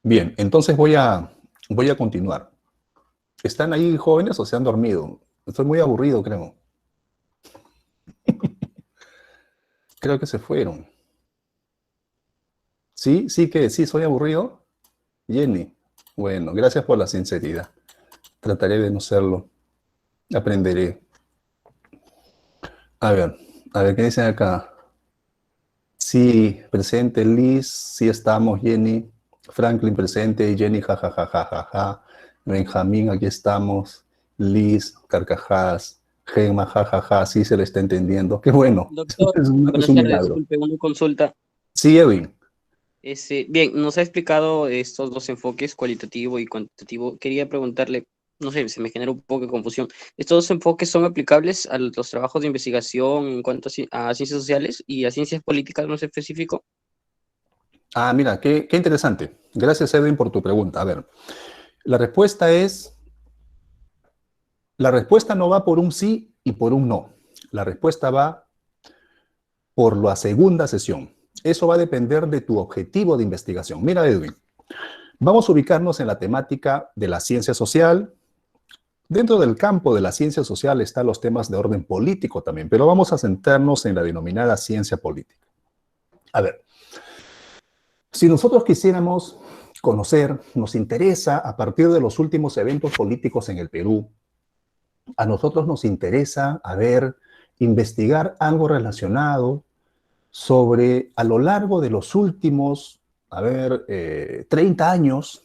Bien, entonces voy a continuar. ¿Están ahí jóvenes o se han dormido? Estoy muy aburrido, creo. Creo que se fueron. ¿Sí? ¿Sí que sí soy aburrido? Jenny. Bueno, gracias por la sinceridad. Trataré de no serlo. Aprenderé. A ver, ¿qué dicen acá? Sí, presente Liz, sí estamos, Jenny. Franklin presente, Jenny, jajajajaja. Benjamín, aquí estamos. Liz, carcajadas. Gemma, jajaja, sí se le está entendiendo. Qué bueno. Doctor, Es buenas un tardes, milagro. disculpe, una consulta. Sí, Edwin. Bien, nos ha explicado estos dos enfoques, cualitativo y cuantitativo. Quería preguntarle, no sé, se me genera un poco de confusión. ¿Estos dos enfoques son aplicables a los trabajos de investigación en cuanto a ciencias sociales y a ciencias políticas más específico? Ah, mira, qué interesante. Gracias, Edwin, por tu pregunta. A ver, la respuesta no va por un sí y por un no. La respuesta va por la segunda sesión. Eso va a depender de tu objetivo de investigación. Mira, Edwin, vamos a ubicarnos en la temática de la ciencia social. Dentro del campo de la ciencia social están los temas de orden político también, pero vamos a centrarnos en la denominada ciencia política. A ver, si nosotros quisiéramos conocer, nos interesa a partir de los últimos eventos políticos en el Perú, a nosotros nos interesa, investigar algo relacionado sobre, a lo largo de los últimos, 30 años,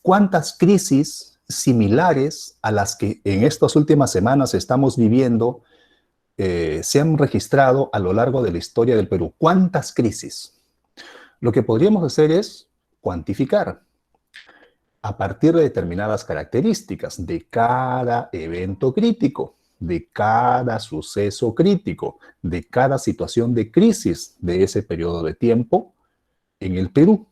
cuántas crisis similares a las que en estas últimas semanas estamos viviendo se han registrado a lo largo de la historia del Perú? ¿Cuántas crisis? Lo que podríamos hacer es cuantificar a partir de determinadas características de cada evento crítico, de cada suceso crítico, de cada situación de crisis de ese periodo de tiempo en el Perú.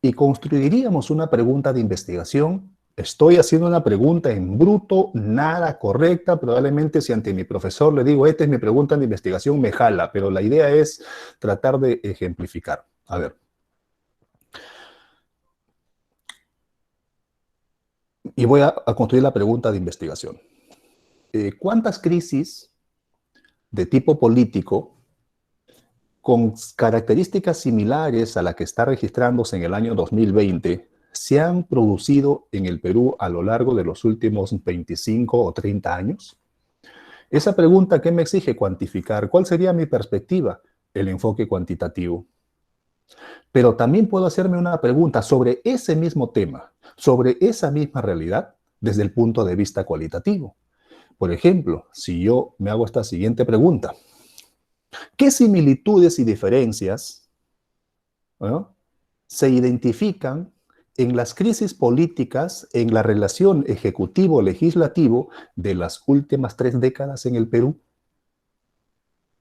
Y construiríamos una pregunta de investigación. Estoy haciendo una pregunta en bruto, nada correcta. Probablemente si ante mi profesor le digo, esta es mi pregunta de investigación, me jala. Pero la idea es tratar de ejemplificar. A ver. Y voy a construir la pregunta de investigación. ¿Cuántas crisis de tipo político con características similares a la que está registrándose en el año 2020 se han producido en el Perú a lo largo de los últimos 25 o 30 años? Esa pregunta, ¿qué me exige cuantificar? ¿Cuál sería mi perspectiva? El enfoque cuantitativo. Pero también puedo hacerme una pregunta sobre ese mismo tema, sobre esa misma realidad, desde el punto de vista cualitativo. Por ejemplo, si yo me hago esta siguiente pregunta, ¿qué similitudes y diferencias se identifican en las crisis políticas, en la relación ejecutivo-legislativo de las últimas 3 décadas en el Perú?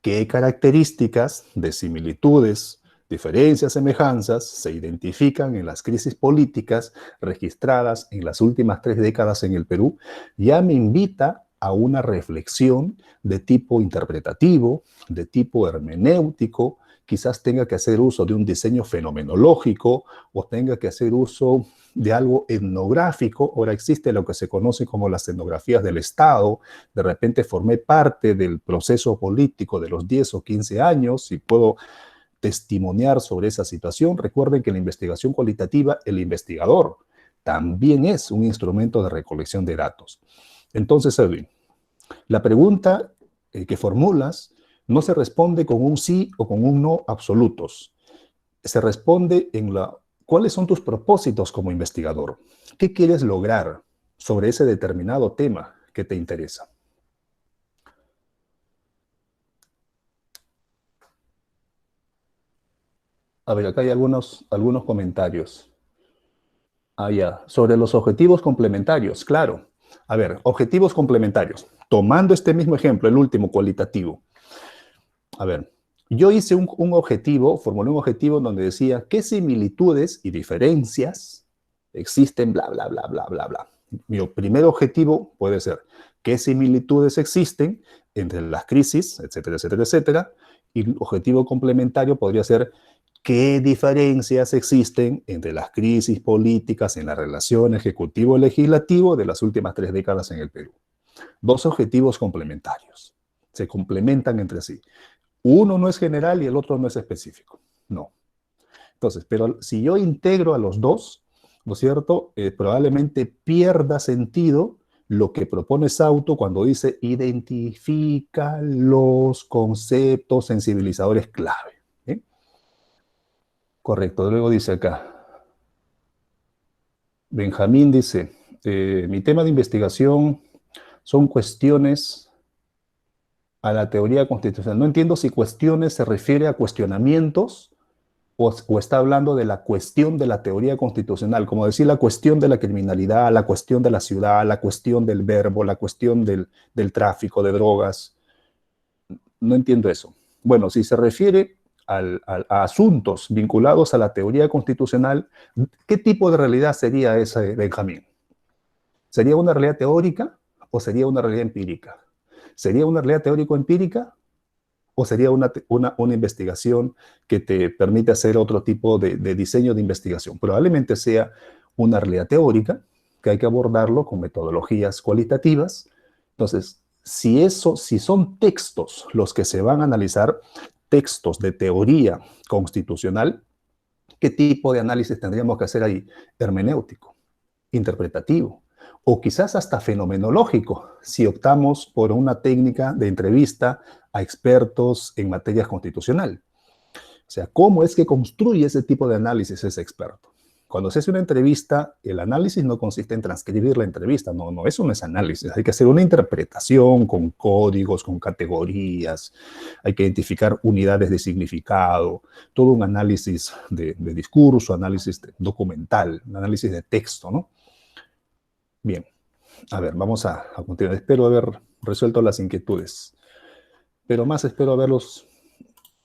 ¿Qué características de similitudes, diferencias, semejanzas se identifican en las crisis políticas registradas en las últimas 3 décadas en el Perú? Ya me invita a una reflexión de tipo interpretativo, de tipo hermenéutico. Quizás tenga que hacer uso de un diseño fenomenológico o tenga que hacer uso de algo etnográfico. Ahora existe lo que se conoce como las etnografías del Estado. De repente formé parte del proceso político de los 10 o 15 años y puedo testimoniar sobre esa situación. Recuerden que en la investigación cualitativa, el investigador también es un instrumento de recolección de datos. Entonces, Edwin, la pregunta que formulas no se responde con un sí o con un no absolutos. Se responde en ¿cuáles son tus propósitos como investigador? ¿Qué quieres lograr sobre ese determinado tema que te interesa? A ver, acá hay algunos comentarios. Ya. Sobre los objetivos complementarios, claro. A ver, objetivos complementarios. Tomando este mismo ejemplo, el último, cualitativo. A ver, yo hice un objetivo, formulé un objetivo donde decía qué similitudes y diferencias existen, bla, bla, bla, bla, bla, bla. Mi primer objetivo puede ser qué similitudes existen entre las crisis, etcétera, etcétera, etcétera. Y el objetivo complementario podría ser qué diferencias existen entre las crisis políticas en la relación ejecutivo-legislativo de las últimas 3 décadas en el Perú. 2 objetivos complementarios. Se complementan entre sí. Uno no es general y el otro no es específico. No. Entonces, pero si yo integro a los dos, ¿no es cierto? Probablemente pierda sentido lo que propone Sauto cuando dice identifica los conceptos sensibilizadores clave. ¿Eh? Correcto. Luego dice acá. Benjamín dice, mi tema de investigación son cuestiones a la teoría constitucional. No entiendo si cuestiones se refiere a cuestionamientos o está hablando de la cuestión de la teoría constitucional, como decir la cuestión de la criminalidad, la cuestión de la ciudad, la cuestión del verbo, la cuestión del tráfico de drogas. No entiendo eso. Bueno, si se refiere a asuntos vinculados a la teoría constitucional, ¿qué tipo de realidad sería esa, Benjamín? ¿Sería una realidad teórica o sería una realidad empírica? ¿Sería una realidad teórico-empírica o sería una investigación que te permite hacer otro tipo de diseño de investigación? Probablemente sea una realidad teórica, que hay que abordarlo con metodologías cualitativas. Entonces, si son textos los que se van a analizar, textos de teoría constitucional, ¿qué tipo de análisis tendríamos que hacer ahí? Hermenéutico, interpretativo, o quizás hasta fenomenológico, si optamos por una técnica de entrevista a expertos en materia constitucional. O sea, ¿cómo es que construye ese tipo de análisis ese experto? cuando se hace una entrevista, el análisis no consiste en transcribir la entrevista, eso no es análisis, hay que hacer una interpretación con códigos, con categorías, hay que identificar unidades de significado, todo un análisis de discurso, análisis documental, un análisis de texto, ¿no? Bien, a ver, vamos a continuar. Espero haber resuelto las inquietudes, pero más espero haberlos,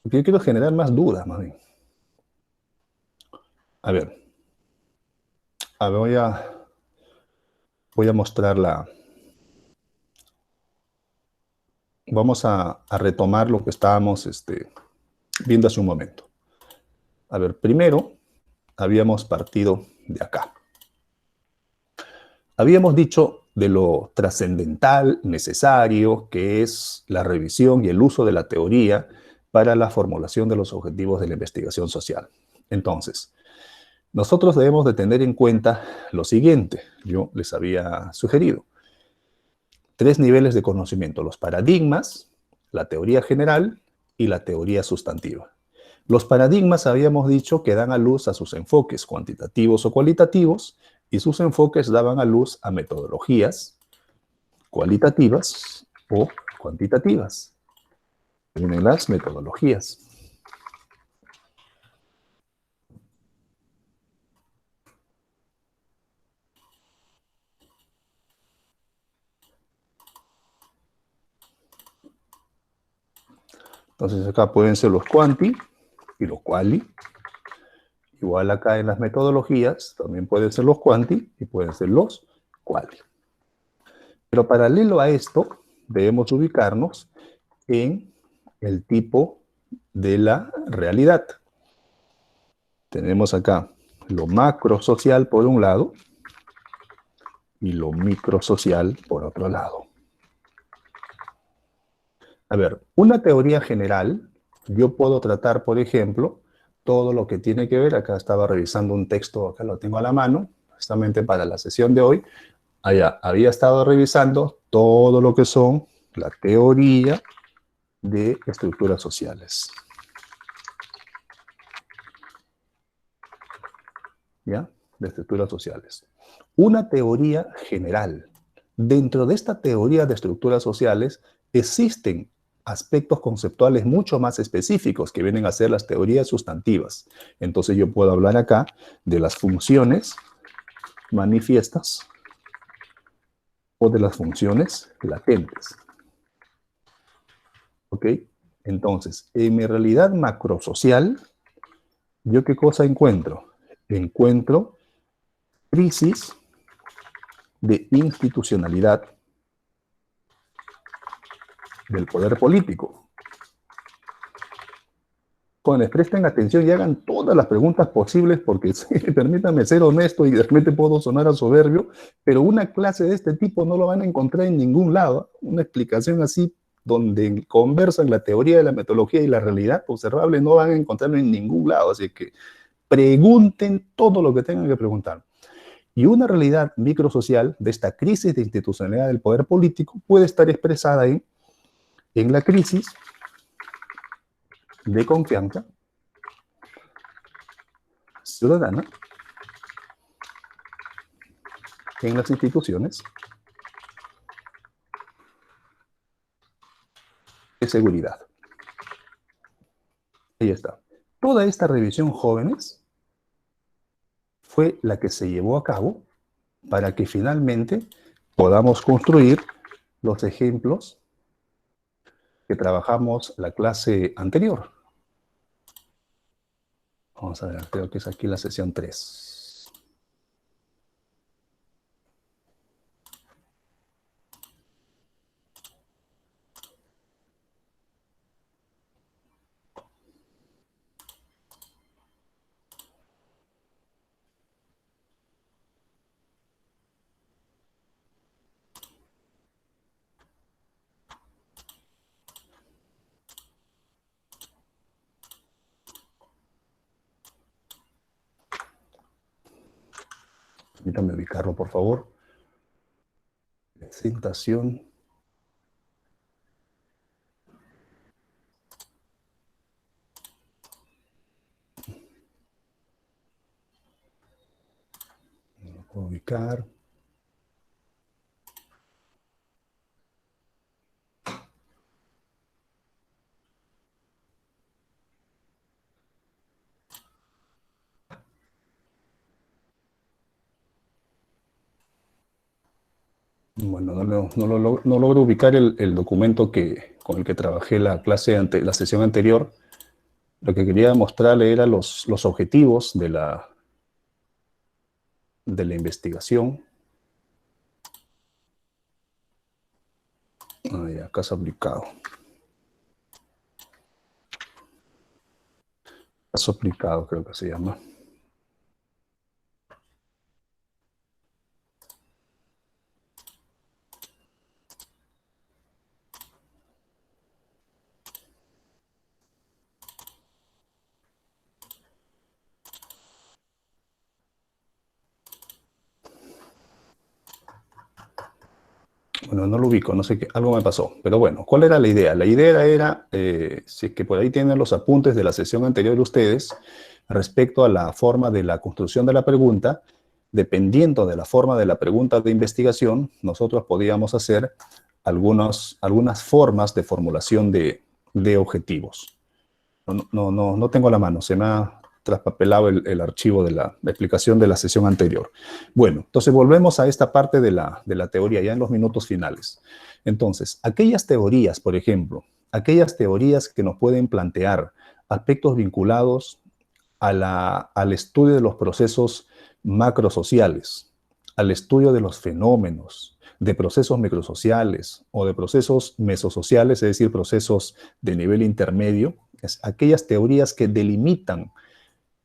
porque yo quiero generar más dudas, más bien. A ver, voy a mostrar vamos a retomar lo que estábamos viendo hace un momento. A ver, primero habíamos partido de acá. Habíamos dicho de lo trascendental, necesario, que es la revisión y el uso de la teoría para la formulación de los objetivos de la investigación social. Entonces, nosotros debemos de tener en cuenta lo siguiente. Yo les había sugerido 3 niveles de conocimiento: los paradigmas, la teoría general y la teoría sustantiva. Los paradigmas habíamos dicho que dan a luz a sus enfoques cuantitativos o cualitativos, y sus enfoques daban a luz a metodologías cualitativas o cuantitativas. Vienen las metodologías. Entonces acá pueden ser los cuanti y los quali. Igual acá en las metodologías también pueden ser los cuanti y pueden ser los quali. Pero paralelo a esto, debemos ubicarnos en el tipo de la realidad. Tenemos acá lo macrosocial por un lado y lo microsocial por otro lado. A ver, una teoría general, yo puedo tratar, por ejemplo, todo lo que tiene que ver, acá estaba revisando un texto, acá lo tengo a la mano, justamente para la sesión de hoy, había estado revisando todo lo que son la teoría de estructuras sociales. ¿Ya? De estructuras sociales. Una teoría general. Dentro de esta teoría de estructuras sociales existen aspectos conceptuales mucho más específicos que vienen a ser las teorías sustantivas. Entonces yo puedo hablar acá de las funciones manifiestas o de las funciones latentes. ¿Ok? Entonces, en mi realidad macrosocial, ¿yo qué cosa encuentro? Encuentro crisis de institucionalidad del poder político. Jóvenes, presten atención y hagan todas las preguntas posibles porque permítanme ser honesto y de repente puedo sonar a soberbio, pero una clase de este tipo no lo van a encontrar en ningún lado. Una explicación así donde conversan la teoría de la metodología y la realidad observable no van a encontrarlo en ningún lado. Así que pregunten todo lo que tengan que preguntar. Y una realidad microsocial de esta crisis de institucionalidad del poder político puede estar expresada en la crisis de confianza ciudadana en las instituciones de seguridad. Ahí está. Toda esta revisión, jóvenes, fue la que se llevó a cabo para que finalmente podamos construir los ejemplos que trabajamos la clase anterior. Vamos a ver, creo que es aquí la sesión 3. Permítanme ubicarlo, por favor. Presentación. ubicar. Bueno, no logro ubicar el documento con el que trabajé la la sesión anterior. Lo que quería mostrarle era los objetivos de la investigación. Ya, caso aplicado. Caso aplicado creo que se llama. Bueno, no lo ubico, no sé qué, algo me pasó. Pero bueno, ¿cuál era la idea? La idea era, si es que por ahí tienen los apuntes de la sesión anterior de ustedes, respecto a la forma de la construcción de la pregunta, dependiendo de la forma de la pregunta de investigación, nosotros podíamos hacer algunas formas de formulación de objetivos. No tengo la mano, se me ha traspapelado el archivo de la explicación de la sesión anterior. Bueno, entonces volvemos a esta parte de la teoría, ya en los minutos finales. Entonces, aquellas teorías, por ejemplo, aquellas teorías que nos pueden plantear aspectos vinculados al estudio de los procesos macrosociales, al estudio de los fenómenos, de procesos microsociales o de procesos mesosociales, es decir, procesos de nivel intermedio, aquellas teorías que delimitan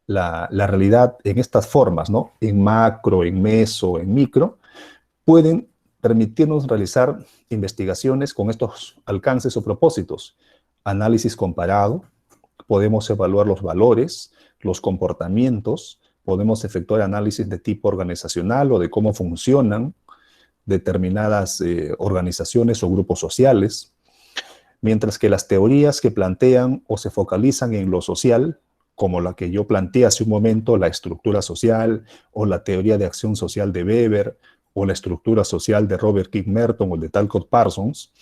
la realidad en estas formas, ¿no? En macro, en meso, en micro, pueden permitirnos realizar investigaciones con estos alcances o propósitos. Análisis comparado, podemos evaluar los valores, los comportamientos, podemos efectuar análisis de tipo organizacional o de cómo funcionan determinadas organizaciones o grupos sociales, mientras que las teorías que plantean o se focalizan en lo social, como la que yo planteé hace un momento, la estructura social o la teoría de acción social de Weber o la estructura social de Robert King Merton o de Talcott Parsons,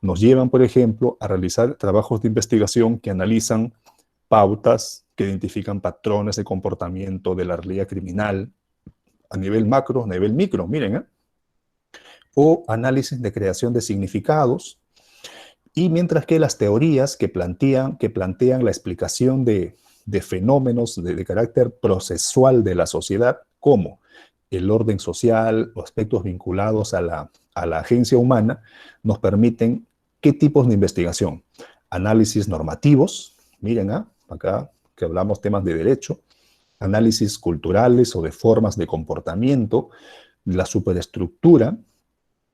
nos llevan, por ejemplo, a realizar trabajos de investigación que analizan pautas, que identifican patrones de comportamiento de la realidad criminal a nivel macro, a nivel micro, miren, o análisis de creación de significados, y mientras que las teorías que plantean la explicación de fenómenos de carácter procesual de la sociedad, como el orden social o aspectos vinculados a la agencia humana, nos permiten qué tipos de investigación. Análisis normativos, miren acá que hablamos temas de derecho, análisis culturales o de formas de comportamiento, la superestructura.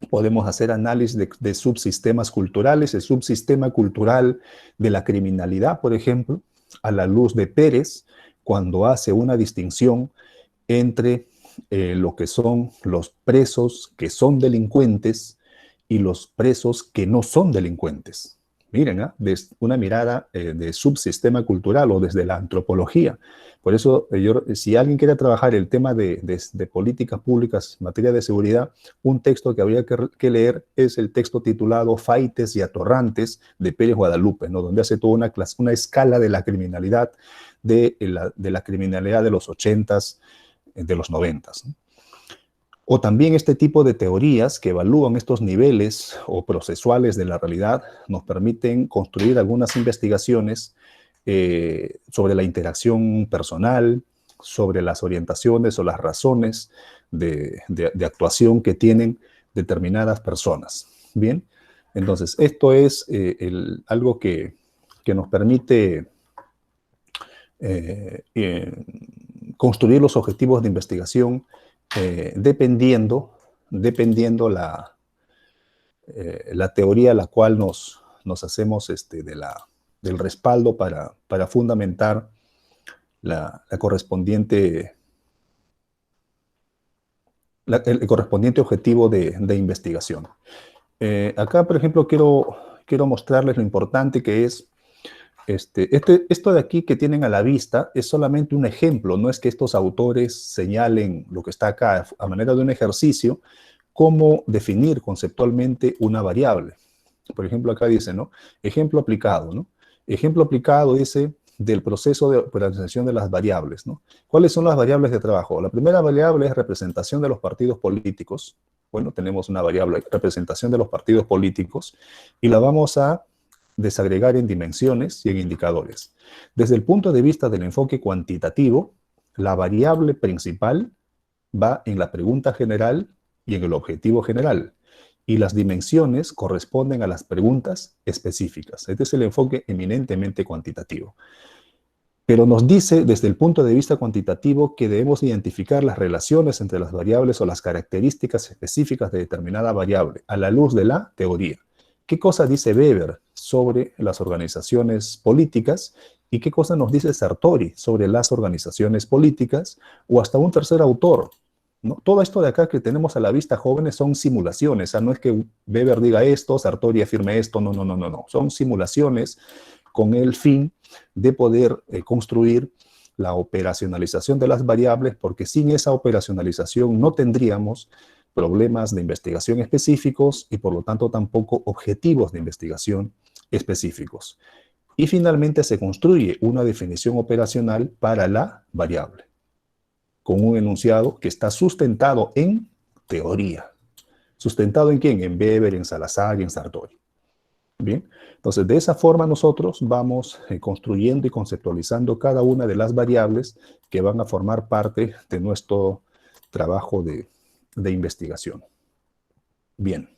Podemos hacer análisis de subsistemas culturales, el subsistema cultural de la criminalidad, por ejemplo, a la luz de Pérez, cuando hace una distinción entre lo que son los presos que son delincuentes y los presos que no son delincuentes. Miren, desde una mirada de subsistema cultural o desde la antropología. Por eso, si alguien quiere trabajar el tema de políticas públicas en materia de seguridad, un texto que habría que leer es el texto titulado Faites y Atorrantes de Pérez Guadalupe, ¿no? Donde hace toda una escala de la criminalidad, de la criminalidad de los 80s, de los 90s, ¿no? O también este tipo de teorías que evalúan estos niveles o procesuales de la realidad nos permiten construir algunas investigaciones sobre la interacción personal, sobre las orientaciones o las razones de actuación que tienen determinadas personas. Bien, entonces esto es algo que nos permite construir los objetivos de investigación dependiendo la teoría a la cual nos hacemos del respaldo para fundamentar el correspondiente objetivo de investigación. Acá, por ejemplo, quiero mostrarles lo importante que es Esto de aquí que tienen a la vista es solamente un ejemplo, no es que estos autores señalen lo que está acá a manera de un ejercicio, cómo definir conceptualmente una variable. Por ejemplo, acá dice, ¿no? Ejemplo aplicado, ¿no? Ejemplo aplicado dice del proceso de operación de las variables, ¿no? ¿Cuáles son las variables de trabajo? La primera variable es representación de los partidos políticos. Bueno, tenemos una variable, representación de los partidos políticos, y la vamos a desagregar en dimensiones y en indicadores. Desde el punto de vista del enfoque cuantitativo, la variable principal va en la pregunta general y en el objetivo general, y las dimensiones corresponden a las preguntas específicas. Este es el enfoque eminentemente cuantitativo. Pero nos dice desde el punto de vista cuantitativo que debemos identificar las relaciones entre las variables o las características específicas de determinada variable a la luz de la teoría. ¿Qué cosa dice Weber sobre las organizaciones políticas y qué cosa nos dice Sartori sobre las organizaciones políticas, o hasta un tercer autor, ¿no? Todo esto de acá que tenemos a la vista, jóvenes, son simulaciones. O sea, no es que Weber diga esto, Sartori afirme esto, no, no, no, no, no. Son simulaciones con el fin de poder construir la operacionalización de las variables, porque sin esa operacionalización no tendríamos problemas de investigación específicos y por lo tanto tampoco objetivos de investigación específicos. Y finalmente se construye una definición operacional para la variable, con un enunciado que está sustentado en teoría. ¿Sustentado en quién? En Weber, en Salazar y en Sartori. Bien, entonces de esa forma nosotros vamos construyendo y conceptualizando cada una de las variables que van a formar parte de nuestro trabajo de investigación. Bien,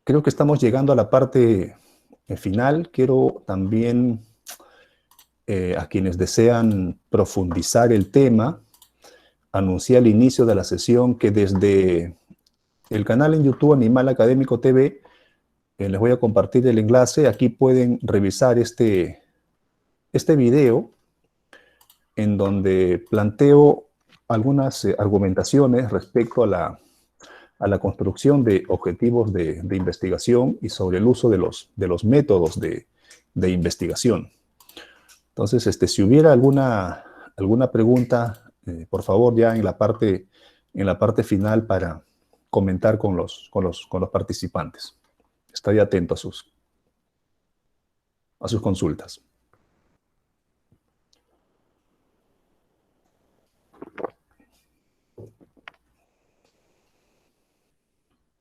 creo que estamos llegando a la parte final. Quiero también a quienes desean profundizar el tema, anuncié al inicio de la sesión que desde el canal en YouTube Animal Académico TV, les voy a compartir el enlace. Aquí pueden revisar este video en donde planteo algunas argumentaciones respecto a la construcción de objetivos de investigación y sobre el uso de los métodos de investigación. Entonces, si hubiera alguna pregunta, por favor, ya en la parte final para comentar con los participantes. Estaré atento a sus consultas.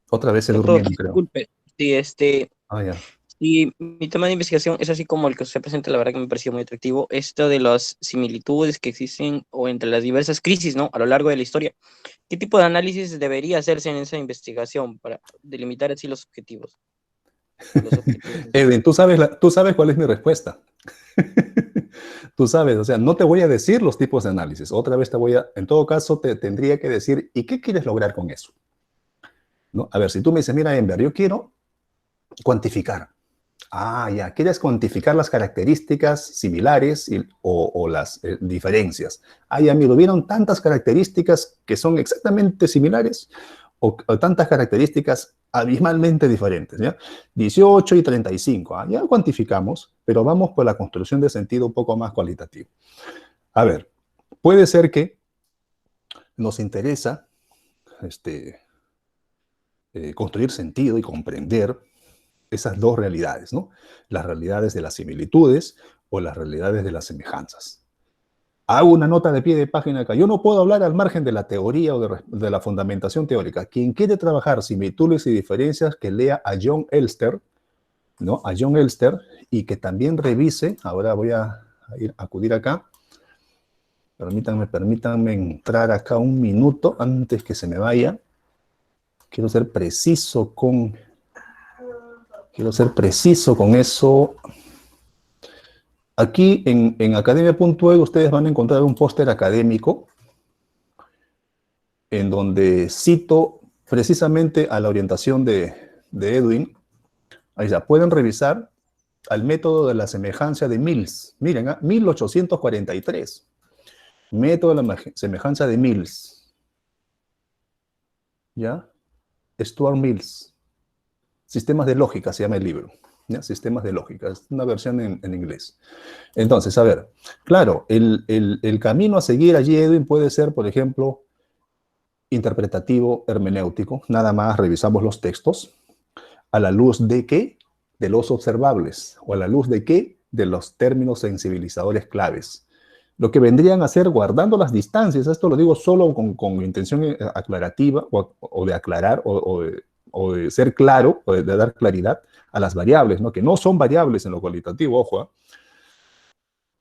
Otra vez se Doctor, durmiendo, creo. disculpe, sí, Ya. y mi tema de investigación es así como el que usted presenta, la verdad que me pareció muy atractivo, esto de las similitudes que existen o entre las diversas crisis, ¿no?, a lo largo de la historia. ¿Qué tipo de análisis debería hacerse en esa investigación para delimitar así los objetivos? Edwin, tú sabes cuál es mi respuesta. Tú sabes, o sea, no te voy a decir los tipos de análisis. Otra vez en todo caso, te tendría que decir, ¿y qué quieres lograr con eso? ¿No? A ver, si tú me dices, mira, Enver, yo quiero cuantificar. Ya, quieres cuantificar las características similares o las diferencias. Ya, mira, hubieron tantas características que son exactamente similares o tantas características abismalmente diferentes, ¿ya? 18 y 35, ya cuantificamos, pero vamos por la construcción de sentido un poco más cualitativo. A ver, puede ser que nos interesa construir sentido y comprender esas dos realidades, ¿no? Las realidades de las similitudes o las realidades de las semejanzas. Hago una nota de pie de página acá. Yo no puedo hablar al margen de la teoría o de la fundamentación teórica. Quien quiere trabajar similitudes y diferencias, que lea a John Elster, ¿no? A John Elster, y que también revise. Ahora voy a acudir acá. Permítanme entrar acá un minuto antes que se me vaya. Quiero ser preciso con eso. Aquí en academia.edu ustedes van a encontrar un póster académico en donde cito precisamente a la orientación de Edwin. Ahí ya pueden revisar al método de la semejanza de Mills. Miren, 1843. Método de la semejanza de Mills. ¿Ya? Stuart Mills. Sistemas de lógica se llama el libro. ¿ya? Sistemas de lógica, es una versión en inglés. Entonces, a ver, claro, el camino a seguir allí, Edwin, puede ser, por ejemplo, interpretativo, hermenéutico, nada más revisamos los textos, ¿a la luz de qué? De los observables, o a la luz de qué? De los términos sensibilizadores claves. Lo que vendrían a ser guardando las distancias, esto lo digo solo con intención aclarativa, o de aclarar, o de ser claro, o de dar claridad a las variables, ¿no? Que no son variables en lo cualitativo, ojo, ¿eh?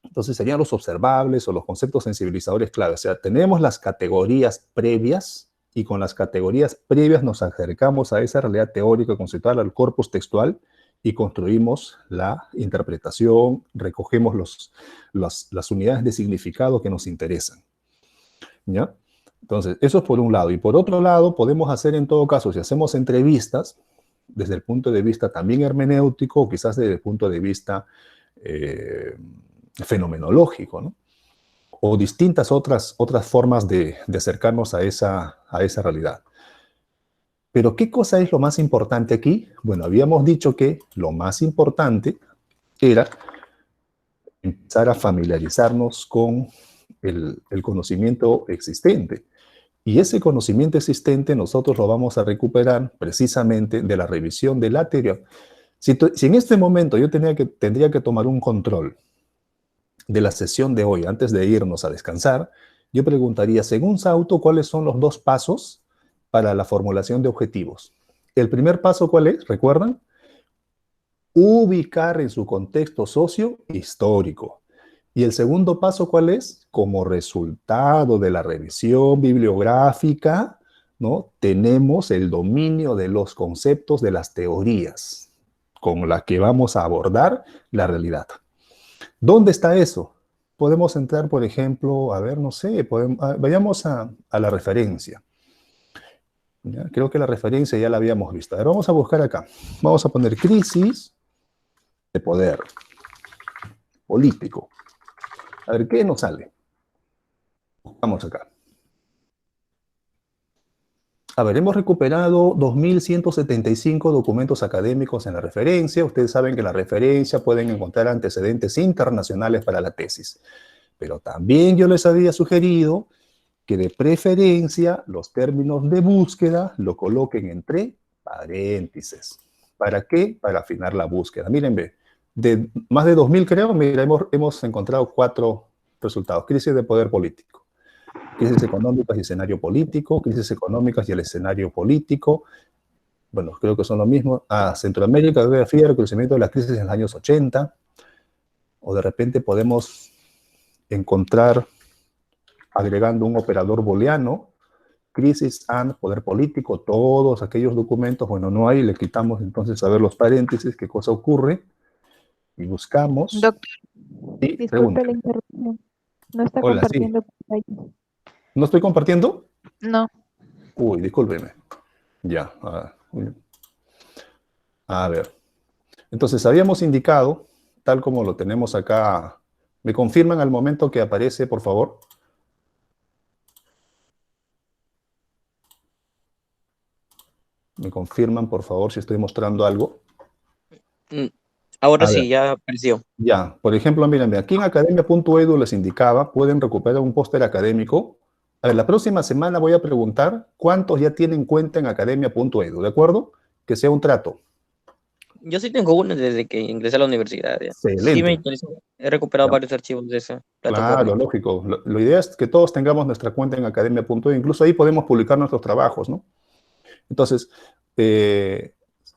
Entonces serían los observables o los conceptos sensibilizadores clave. O sea, tenemos las categorías previas y con las categorías previas nos acercamos a esa realidad teórica conceptual, al corpus textual y construimos la interpretación, recogemos las unidades de significado que nos interesan. ¿Ya? Entonces, eso es por un lado. Y por otro lado, podemos hacer en todo caso, si hacemos entrevistas, desde el punto de vista también hermenéutico, quizás desde el punto de vista fenomenológico, ¿no? O distintas otras formas de acercarnos a esa realidad. Pero ¿qué cosa es lo más importante aquí? Bueno, habíamos dicho que lo más importante era empezar a familiarizarnos con el conocimiento existente. Y ese conocimiento existente nosotros lo vamos a recuperar precisamente de la revisión de la teoría. Si en este momento yo tendría que tomar un control de la sesión de hoy, antes de irnos a descansar, yo preguntaría, según Sauto, ¿cuáles son los 2 pasos para la formulación de objetivos? El primer paso, ¿cuál es? ¿Recuerdan? Ubicar en su contexto socio-histórico. Y el segundo paso, ¿cuál es? Como resultado de la revisión bibliográfica, ¿no? Tenemos el dominio de los conceptos de las teorías con las que vamos a abordar la realidad. ¿Dónde está eso? Podemos entrar, por ejemplo, a ver, no sé, vayamos a la referencia. ¿Ya? Creo que la referencia ya la habíamos visto. A ver, vamos a buscar acá. Vamos a poner crisis de poder político. A ver, ¿qué nos sale? Buscamos acá. A ver, hemos recuperado 2.175 documentos académicos en la referencia. Ustedes saben que en la referencia pueden encontrar antecedentes internacionales para la tesis. Pero también yo les había sugerido que de preferencia los términos de búsqueda lo coloquen entre paréntesis. ¿Para qué? Para afinar la búsqueda. Miren, ve, de más de 2.000 creo, mira, hemos encontrado 4 resultados. Crisis de poder político, crisis económicas y escenario político, crisis económicas y el escenario político. Bueno, creo que son lo mismo. Centroamérica, geografía, el crecimiento de la crisis en los años 80. O de repente podemos encontrar, agregando un operador booleano, crisis and poder político, todos aquellos documentos, bueno, no hay, le quitamos entonces a ver los paréntesis, qué cosa ocurre, y buscamos. Doctor, Sí, disculpe pregunta. la interrupción. No está Hola, compartiendo sí. pantalla. ¿No estoy compartiendo? No. Uy, discúlpeme. Ya. A ver. Entonces, habíamos indicado, tal como lo tenemos acá, ¿me confirman al momento que aparece, por favor? ¿Me confirman, por favor, si estoy mostrando algo? Ahora A sí, ver. ya apareció. Ya, por ejemplo, miren, aquí en academia.edu les indicaba, pueden recuperar un póster académico. A ver, la próxima semana voy a preguntar cuántos ya tienen cuenta en academia.edu, ¿de acuerdo? Que sea un trato. Yo sí tengo uno desde que ingresé a la universidad. Ya. Sí me Excelente. interesa. He recuperado Ya. varios archivos de esa Claro, plataforma. lógico. La idea es que todos tengamos nuestra cuenta en academia.edu, incluso ahí podemos publicar nuestros trabajos, ¿no? Entonces,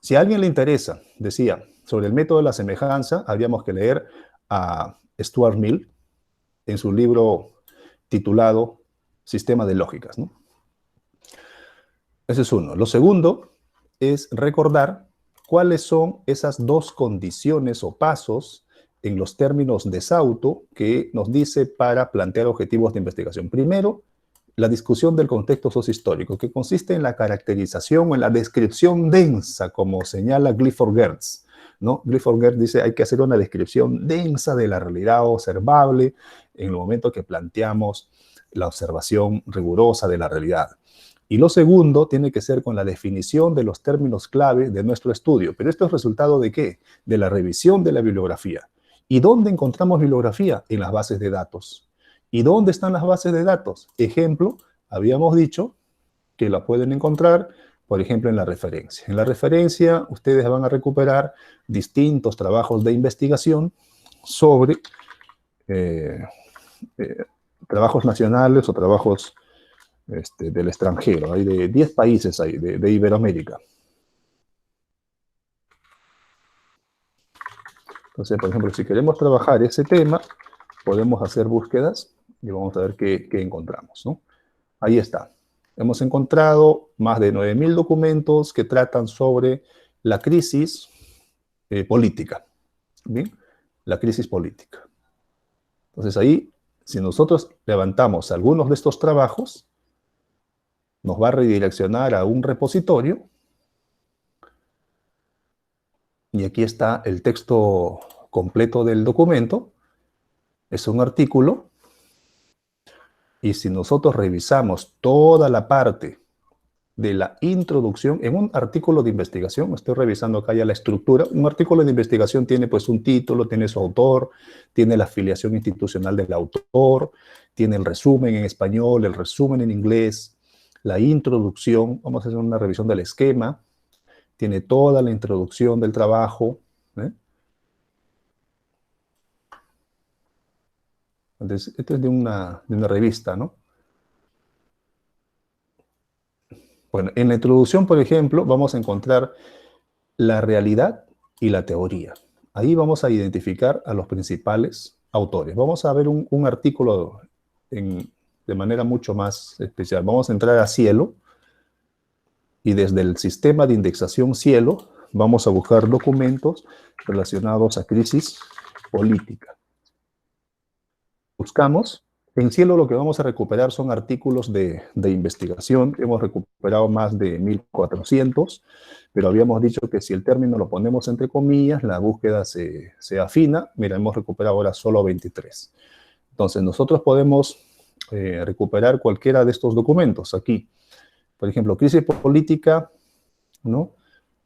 si a alguien le interesa, decía, sobre el método de la semejanza, habríamos que leer a Stuart Mill en su libro titulado Sistema de Lógicas, ¿no? Ese es uno. Lo segundo es recordar cuáles son esas 2 condiciones o pasos en los términos de Sauto que nos dice para plantear objetivos de investigación. Primero, la discusión del contexto sociohistórico, que consiste en la caracterización o en la descripción densa, como señala Clifford Geertz, ¿no? Clifford Geertz dice hay que hacer una descripción densa de la realidad observable en el momento que planteamos la observación rigurosa de la realidad. Y lo segundo tiene que ser con la definición de los términos clave de nuestro estudio. Pero esto es resultado ¿de qué? De la revisión de la bibliografía. ¿Y dónde encontramos bibliografía? En las bases de datos. ¿Y dónde están las bases de datos? Ejemplo, habíamos dicho que la pueden encontrar, por ejemplo, en la referencia. En la referencia, ustedes van a recuperar distintos trabajos de investigación sobre trabajos nacionales o trabajos del extranjero. Hay de 10 países ahí, de Iberoamérica. Entonces, por ejemplo, si queremos trabajar ese tema, podemos hacer búsquedas y vamos a ver qué encontramos, ¿no? Ahí está. Hemos encontrado más de 9.000 documentos que tratan sobre la crisis política. ¿Bien? La crisis política. Entonces ahí, si nosotros levantamos algunos de estos trabajos, nos va a redireccionar a un repositorio. Y aquí está el texto completo del documento. Es un artículo. Y si nosotros revisamos toda la parte de la introducción, en un artículo de investigación, estoy revisando acá ya la estructura, un artículo de investigación tiene pues un título, tiene su autor, tiene la afiliación institucional del autor, tiene el resumen en español, el resumen en inglés, la introducción, vamos a hacer una revisión del esquema, tiene toda la introducción del trabajo, ¿eh? Entonces, esto es de una revista, ¿no? Bueno, en la introducción, por ejemplo, vamos a encontrar la realidad y la teoría. Ahí vamos a identificar a los principales autores. Vamos a ver un artículo de manera mucho más especial. Vamos a entrar a Cielo y desde el sistema de indexación Cielo vamos a buscar documentos relacionados a crisis política. Buscamos. En Cielo lo que vamos a recuperar son artículos de investigación. Hemos recuperado más de 1.400, pero habíamos dicho que si el término lo ponemos entre comillas, la búsqueda se afina. Mira, hemos recuperado ahora solo 23. Entonces, nosotros podemos recuperar cualquiera de estos documentos aquí. Por ejemplo, crisis política, ¿no?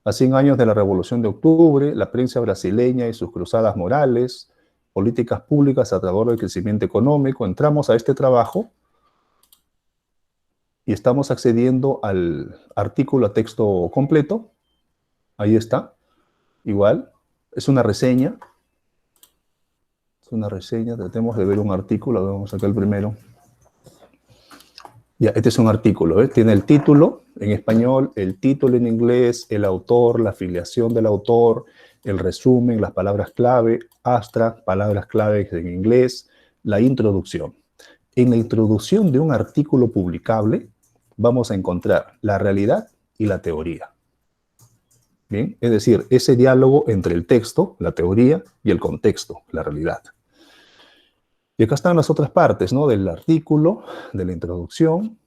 A 100 años de la Revolución de Octubre, la prensa brasileña y sus cruzadas morales, políticas públicas a través del crecimiento económico. Entramos a este trabajo y estamos accediendo al artículo a texto completo. Ahí está. Igual, es una reseña. Es una reseña, tratemos de ver un artículo. Vamos a sacar el primero. Ya, este es un artículo, ¿eh? Tiene el título en español, el título en inglés, el autor, la afiliación del autor, el resumen, las palabras clave, abstract, palabras clave en inglés, la introducción. En la introducción de un artículo publicable vamos a encontrar la realidad y la teoría. Bien, es decir, ese diálogo entre el texto, la teoría y el contexto, la realidad. Y acá están las otras partes, ¿no? Del artículo, de la introducción,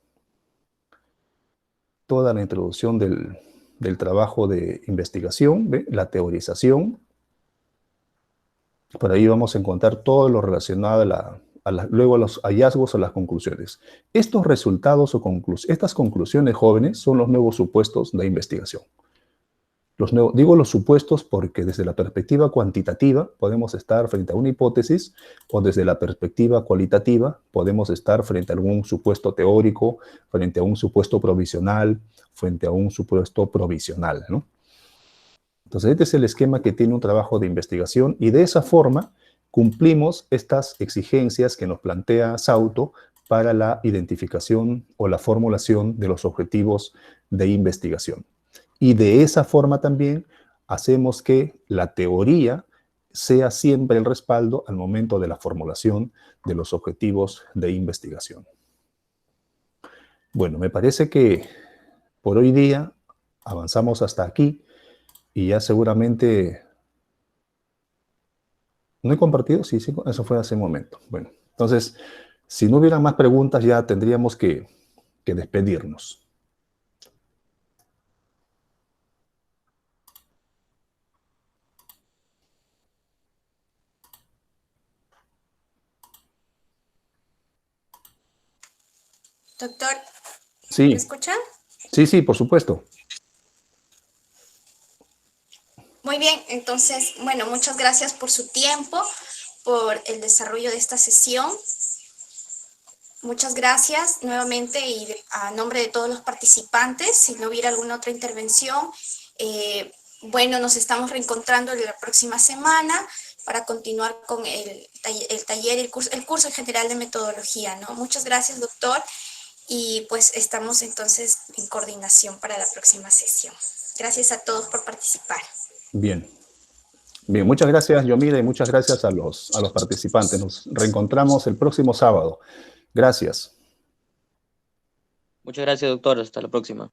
toda la introducción del trabajo de investigación, ¿ve? La teorización. Por ahí vamos a encontrar todo lo relacionado luego a los hallazgos o las conclusiones. Estos resultados o estas conclusiones jóvenes son los nuevos supuestos de investigación. Digo los supuestos porque desde la perspectiva cuantitativa podemos estar frente a una hipótesis o desde la perspectiva cualitativa podemos estar frente a algún supuesto teórico, frente a un supuesto provisional, frente a un supuesto provisional, ¿no? Entonces, este es el esquema que tiene un trabajo de investigación y de esa forma cumplimos estas exigencias que nos plantea Sauto para la identificación o la formulación de los objetivos de investigación. Y de esa forma también hacemos que la teoría sea siempre el respaldo al momento de la formulación de los objetivos de investigación. Bueno, me parece que por hoy día avanzamos hasta aquí y ya seguramente... ¿No he compartido? Sí, eso fue hace un momento. Bueno, entonces, si no hubiera más preguntas ya tendríamos que despedirnos. Doctor, Sí, ¿Me escuchan? sí, por supuesto. Muy bien, entonces, bueno, muchas gracias por su tiempo, por el desarrollo de esta sesión. Muchas gracias nuevamente y a nombre de todos los participantes. Si no hubiera alguna otra intervención, bueno, nos estamos reencontrando la próxima semana para continuar con el taller, el curso en general de metodología, ¿no? Muchas gracias, doctor, y pues estamos entonces en coordinación para la próxima sesión. Gracias a todos por participar. Bien. Bien, muchas gracias, Yomira, y muchas gracias a los participantes. Nos reencontramos el próximo sábado. Gracias. Muchas gracias, doctor. Hasta la próxima.